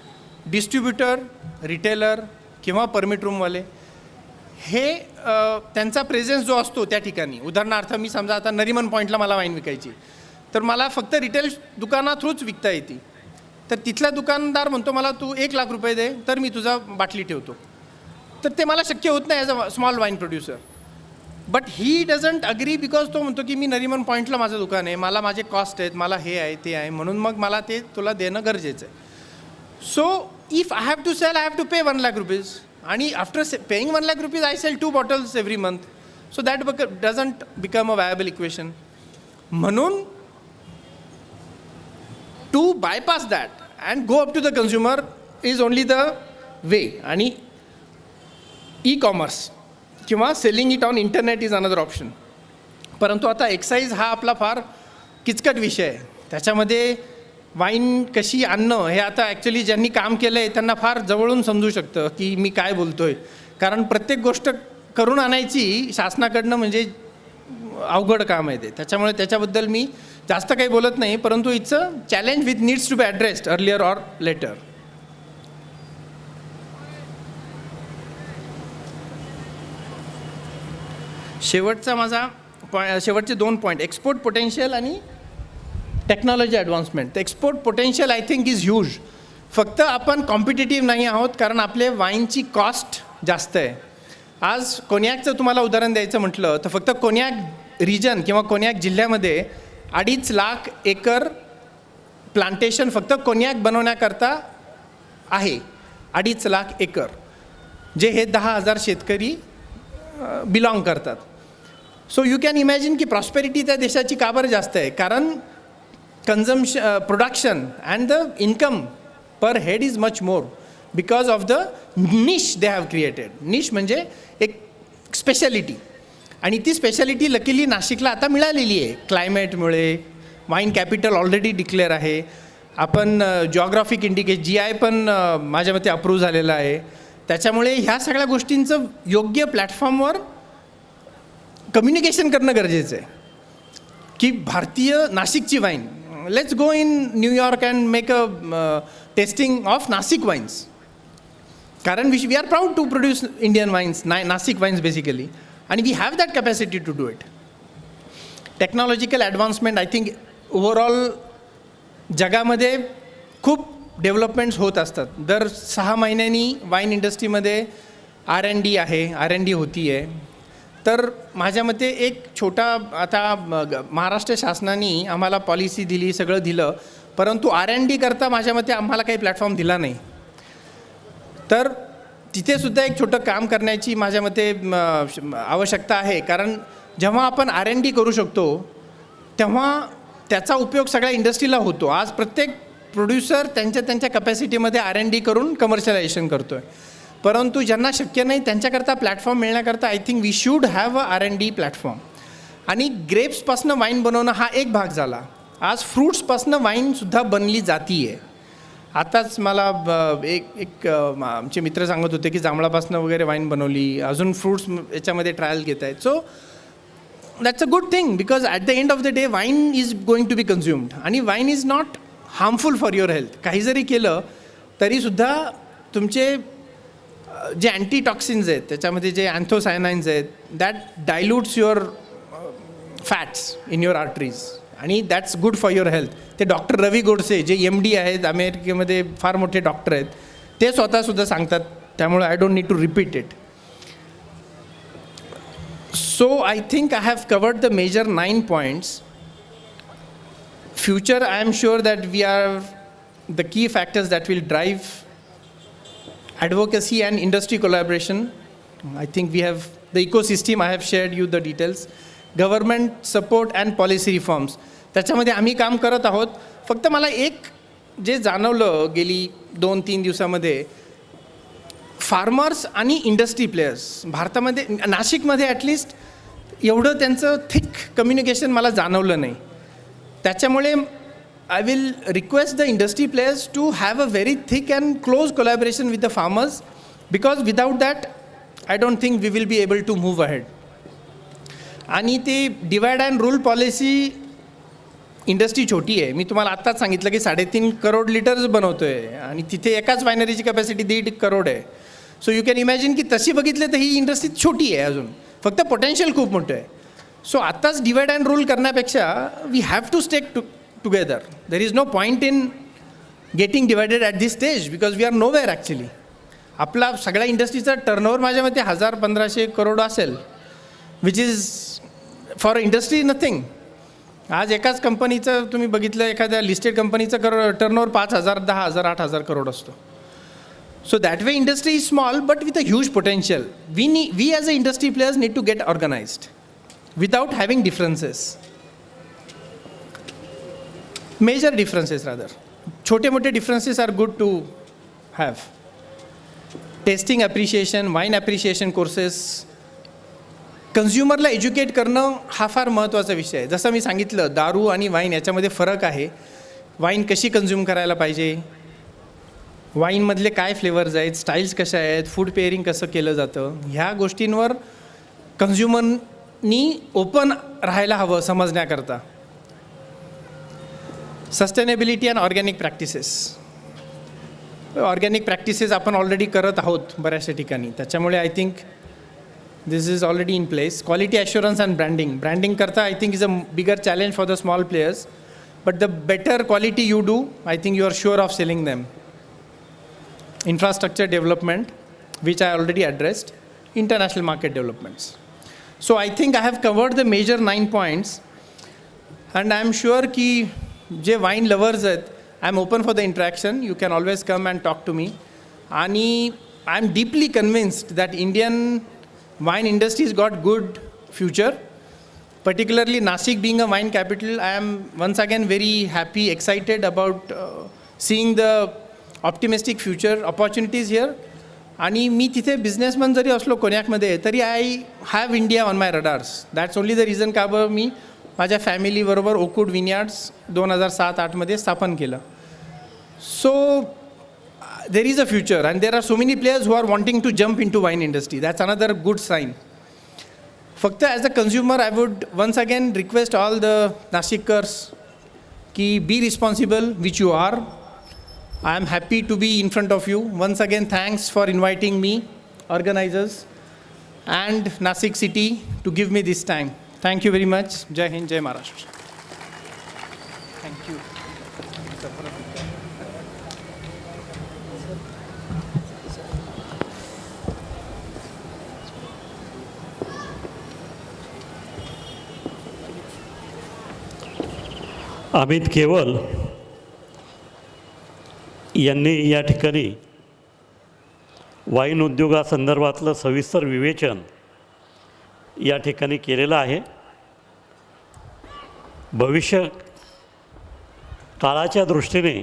डिस्ट्रीब्युटर, रिटेलर किंवा परमिट रूमवाले हे त्यांचा प्रेझेन्स जो असतो त्या ठिकाणी. उदाहरणार्थ मी समजा आता नरिमन पॉईंटला मला वाईन विकायची तर मला फक्त रिटेल दुकाना थ्रूच विकता येते. तर तिथला दुकानदार म्हणतो मला तू 1 लाख रुपये दे तर मी तुझा बाटली ठेवतो. तर ते मला शक्य होत नाही as a small wine producer. But he doesn't agree because तो म्हणतो की मी नरिमन पॉईंटला माझं दुकान आहे, मला माझे कॉस्ट आहेत, मला हे आहे ते आहे, म्हणून मग मला ते तुला देणं गरजेचं आहे. So if I have to sell I have to pay 1 lakh rupees आणि after paying 1 lakh rupees I sell 2 bottles every month. So that doesn't become a viable equation. म्हणून to bypass that and go up to the consumer is only the way. आणि ई-कॉमर्स किंवा selling it on internet is another option. परंतु आता एक्साईज हा आपला फार किचकट विषय आहे. त्याच्यामध्ये वाईन कशी आणणं हे आता ॲक्च्युली ज्यांनी काम केलं आहे त्यांना फार जवळून समजू शकतं की मी काय बोलतो आहे. कारण प्रत्येक गोष्ट करून आणायची शासनाकडनं म्हणजे अवघड काम आहे ते. त्याच्यामुळे त्याच्याबद्दल मी जास्त काही बोलत नाही. परंतु it's a challenge with needs to be addressed earlier or later. शेवटचे 2 पॉईंट एक्सपोर्ट पोटेन्शियल आणि टेक्नॉलॉजी ॲडव्हान्समेंट. तर export potential I think is huge. फक्त आपण कॉम्पिटिटिव्ह नाही आहोत कारण आपले वाईनची कॉस्ट जास्त आहे. आज कोन्याकचं तुम्हाला उदाहरण द्यायचं म्हटलं तर फक्त कोन्याक रिजन किंवा कोन्याक जिल्ह्यामध्ये 2.5 लाख एकर प्लांटेशन फक्त कोन्याक बनवण्याकरता आहे. 2.5 लाख एकर जे हे 10,000 शेतकरी बिलॉंग करतात. सो यू कॅन इमॅजिन की प्रॉस्पेरिटी त्या देशाची का बरं जास्त आहे? कारण production and the income per head is much more because of the niche they have created. Niche म्हणजे एक स्पेशालिटी आणि ती स्पेशालिटी लकीली नाशिकला आता मिळालेली आहे. क्लायमेटमुळे वाईन कॅपिटल ऑलरेडी डिक्लेअर आहे. आपण जॉग्राफिक इंडिकेट GI पण माझ्या मते अप्रूव्ह झालेलं आहे. त्याच्यामुळे ह्या सगळ्या गोष्टींचं योग्य प्लॅटफॉर्मवर कम्युनिकेशन करणं गरजेचं आहे की भारतीय नाशिकची wine, let's go in New York and make a testing of Nashik wines. कारण we are proud to produce Indian wines, Nashik wines basically, आणि we have that capacity to do it. Technological advancement I think overall जगामध्ये खूप डेव्हलपमेंट्स होत असतात. दर 6 महिन्यांनी वाईन इंडस्ट्रीमध्ये R&D आहे, R&D होती आहे. तर माझ्या मते एक छोटा आता महाराष्ट्र शासनाने आम्हाला पॉलिसी दिली, सगळं दिलं, परंतु R&D करता माझ्या मते आम्हाला काही प्लॅटफॉर्म दिला नाही. तर तिथे सुद्धा एक छोटं काम करण्याची माझ्या मते आवश्यकता आहे. कारण जेव्हा आपण R&D करू शकतो तेव्हा त्याचा उपयोग सगळ्या इंडस्ट्रीला होतो. आज प्रत्येक प्रोड्युसर त्यांच्या कपॅसिटीमध्ये R&D करून कमर्शियलायझेशन करतो आहे. परंतु ज्यांना शक्य नाही त्यांच्याकरता प्लॅटफॉर्म मिळण्याकरता I think we should have a R&D platform. आणि ग्रेप्सपासनं वाईन बनवणं हा एक भाग झाला. आज फ्रूट्सपासनं वाईनसुद्धा बनली जाती आहे. आताच मला एक आमचे मित्र सांगत होते की जांभळापासनं वगैरे वाईन बनवली, अजून फ्रूट्स याच्यामध्ये ट्रायल घेत आहेत. So that's a good thing because at the end of the day wine is going to be consumed आणि wine is not harmful for your health. काही जरी केलं तरीसुद्धा तुमचे जे अँटीटॉक्सिन्स आहेत त्याच्यामध्ये जे अँथोसायनाइन्स आहेत that dilutes your fats in your arteries आणि that's good for your health. ते डॉक्टर रवी गोडसे जे MD आहेत, अमेरिकेमध्ये फार मोठे डॉक्टर आहेत, ते स्वतःसुद्धा सांगतात. त्यामुळे I don't need to repeat it. So I think I have covered the major 9 points. Future, I am sure that we are the key factors that will drive advocacy and industry collaboration. I think we have the ecosystem, I have shared you the details. Government support and policy reforms. त्याच्यामध्ये आम्ही काम करत आहोत. फक्त मला एक जे जाणवलं गेली 2-3 दिवसामध्ये, फार्मर्स आणि इंडस्ट्री प्लेयर्स भारतामध्ये, नाशिकमध्ये ॲटलिस्ट एवढं त्यांचं थिक कम्युनिकेशन मला जाणवलं नाही. त्याच्यामुळे I will request the industry players to have a very thick and close collaboration with the farmers, because without that I don't think we will be able to move ahead. आणि ती divide and rule policy, industry छोटी आहे. मी तुम्हाला आत्ताच सांगितलं की 3.5 करोड लिटर्स बनवतो आहे आणि तिथे एकाच वायनरीची कॅपॅसिटी 1.5 करोड आहे. सो यू कॅन इमॅजिन की तशी बघितले तर ही इंडस्ट्री छोटी आहे, अजून फक्त पोटेन्शियल खूप मोठं आहे. सो आत्ताच डिवाइड अँड रूल करण्यापेक्षा we have to stake together. There is no point in getting divided at this stage because we are nowhere actually. आपला सगळ्या इंडस्ट्रीचा टर्नओव्हर माझ्या मते 1,000-1,500 करोड असेल, which is for industry nothing. आज एकाच कंपनीचं तुम्ही बघितलं, एखाद्या लिस्टेड कंपनीचं टर्नओव्हर 5,000, 10,000, 8,000 करोड असतो. So that way industry is small but with a huge potential. We as a industry players need to get organised without having differences. Major differences rather. छोटे मोठे differences are good to have. Testing appreciation, wine appreciation courses, कन्झ्युमरला एज्युकेट करणं हा फार महत्त्वाचा विषय आहे. जसं मी सांगितलं, दारू आणि वाईन याच्यामध्ये फरक आहे. वाईन कशी कन्झ्युम करायला पाहिजे, वाईनमधले काय फ्लेवर्स आहेत, स्टाईल्स कशा आहेत, फूड पेअरिंग कसं केलं जातं, ह्या गोष्टींवर कन्झ्युमरनी ओपन राहायला हवं समजण्याकरता. सस्टेनेबिलिटी अँड ऑर्गॅनिक प्रॅक्टिसेस आपण ऑलरेडी करत आहोत बऱ्याचशा ठिकाणी. त्याच्यामुळे I think this is already in place. Quality assurance and branding करता I think is a bigger challenge for the small players, but the better quality you do I think you are sure of selling them. Infrastructure development, which I already addressed, international market developments. So I think I have covered the major 9 points, and I am sure कि जे wine lovers आहेत, I am open for the interaction. You can always come and talk to me. आणि I am deeply convinced that Indian wine industry has got good future. Particularly Nashik being a wine capital, I am once again very happy, excited about seeing the optimistic future opportunities here. आणि मी तिथे बिझनेसमन जरी असलो कोण्याकमध्ये, तरी I have India on my radars. That's only the reason का बरं मी माझ्या फॅमिलीबरोबर ओकूड विनयार्ड्स 2007-8मध्ये स्थापन केलं. So there is a future and there are so many players who are wanting to jump in to wine industry. That's another good sign. फक्त as a consumer I would once again request all the नाशिकर्स की be responsible which you are. I am happy to be in front of you. Once again, thanks for inviting me, organizers, and Nashik city to give me this time. Thank you very much. Jai Hind, Jai Maharashtra. Thank you. Amit केवल यांनी या ठिकाणी वाईन उद्योगासंदर्भातलं सविस्तर विवेचन या ठिकाणी केलेलं आहे. भविष्य काळाच्या दृष्टीने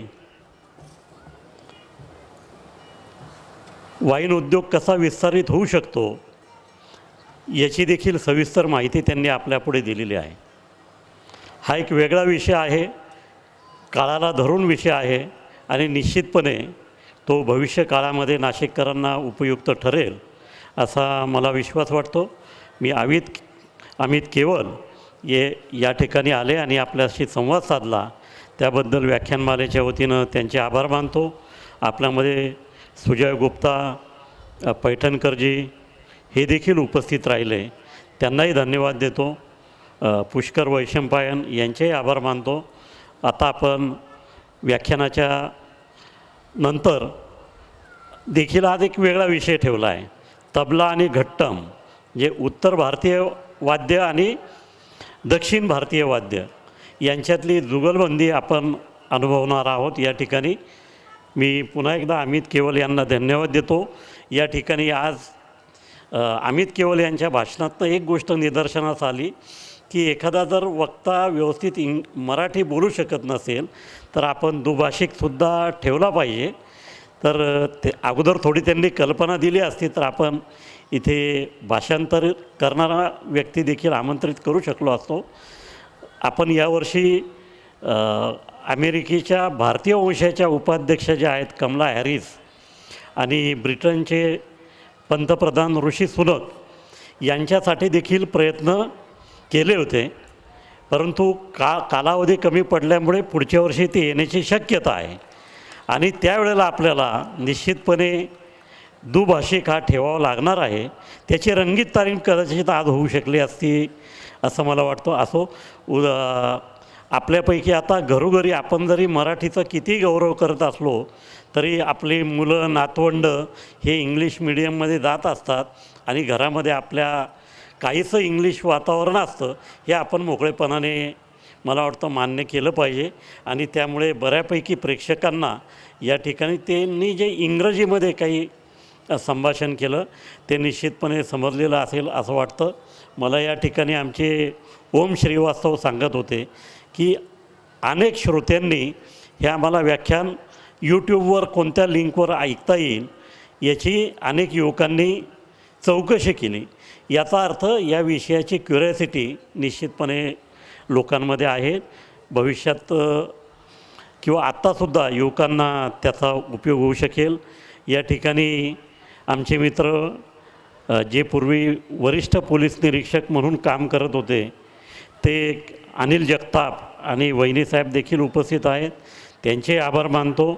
वाईन उद्योग कसा विस्तारित होऊ शकतो याची देखील सविस्तर माहिती त्यांनी आपल्यापुढे दिलेली आहे. हा एक वेगळा विषय आहे, काळाला धरून विषय आहे आणि निश्चितपणे तो भविष्य काळामध्ये नाशिककरांना उपयुक्त ठरेल असा मला विश्वास वाटतो. मी अमित केवल या ठिकाणी आले आणि आपल्याशी संवाद साधला त्याबद्दल व्याख्यानमालेच्या वतीनं त्यांचे आभार मानतो. आपल्यामध्ये सुजय गुप्ता, पैठणकरजी हे देखील उपस्थित राहिले, त्यांनाही धन्यवाद देतो. पुष्कर वैशंपायन यांचेही आभार मानतो. आता आपण व्याख्यानाच्या नंतर देखील आज एक वेगळा विषय ठेवला आहे, तबला आणि घट्टम, जे उत्तर भारतीय वाद्य आणि दक्षिण भारतीय वाद्य यांच्यातली जुगलबंदी आपण अनुभवणार आहोत. या ठिकाणी मी पुन्हा एकदा अमित केवल यांना धन्यवाद देतो. या ठिकाणी आज अमित केवल यांच्या भाषणातनं एक गोष्ट निदर्शनास आली की एखादा जर वक्ता व्यवस्थित मराठी बोलू शकत नसेल तर आपण दुभाषिकसुद्धा ठेवला पाहिजे. तर ते अगोदर थोडी त्यांनी कल्पना दिली असती तर आपण इथे भाषांतर करणारा व्यक्ती देखील आमंत्रित करू शकलो असतो. आपण यावर्षी अमेरिकेच्या भारतीय वंशाच्या उपाध्यक्ष ज्या आहेत कमला हॅरिस आणि ब्रिटनचे पंतप्रधान ऋषी सुनक यांच्यासाठी देखील प्रयत्न केले होते, परंतु कालावधी कमी पडल्यामुळे पुढच्या वर्षी ते येण्याची शक्यता आहे आणि त्यावेळेला आपल्याला निश्चितपणे दुभाषिक हा ठेवावा लागणार आहे. त्याची रंगीत तालीम कदाचित आज होऊ शकली असती असं मला वाटतं. आपल्यापैकी आता घरोघरी आपण जरी मराठीचा किती गौरव करत असलो तरी आपली मुलं नातवंड हे इंग्लिश मिडियममध्ये जात असतात आणि घरामध्ये आपल्या काहीसं इंग्लिश वातावरण असतं. हे आपण मोकळेपणाने मला वाटतं मान्य केलं पाहिजे आणि त्यामुळे बऱ्यापैकी प्रेक्षकांना या ठिकाणी त्यांनी जे इंग्रजीमध्ये काही संभाषण केलं ते निश्चितपणे समजलेलं असेल असं वाटतं. मला या ठिकाणी आमचे ओम श्रीवास्तव सांगत होते की अनेक श्रोत्यांनी हे आम्हाला व्याख्यान यूट्यूबवर कोणत्या लिंकवर ऐकता येईल याची अनेक युवकांनी चौकशी केली. याचा अर्थ या विषयाची क्युरिओसिटी निश्चितपणे लोकांमध्ये आहे. भविष्यात किंवा आत्तासुद्धा युवकांना त्याचा उपयोग होऊ शकेल. या ठिकाणी आमचे मित्र जे पूर्वी वरिष्ठ पोलीस निरीक्षक म्हणून काम करत होते ते अनिल जगताप आणि वहिनीसाहेब देखील उपस्थित आहेत, त्यांचे आभार मानतो.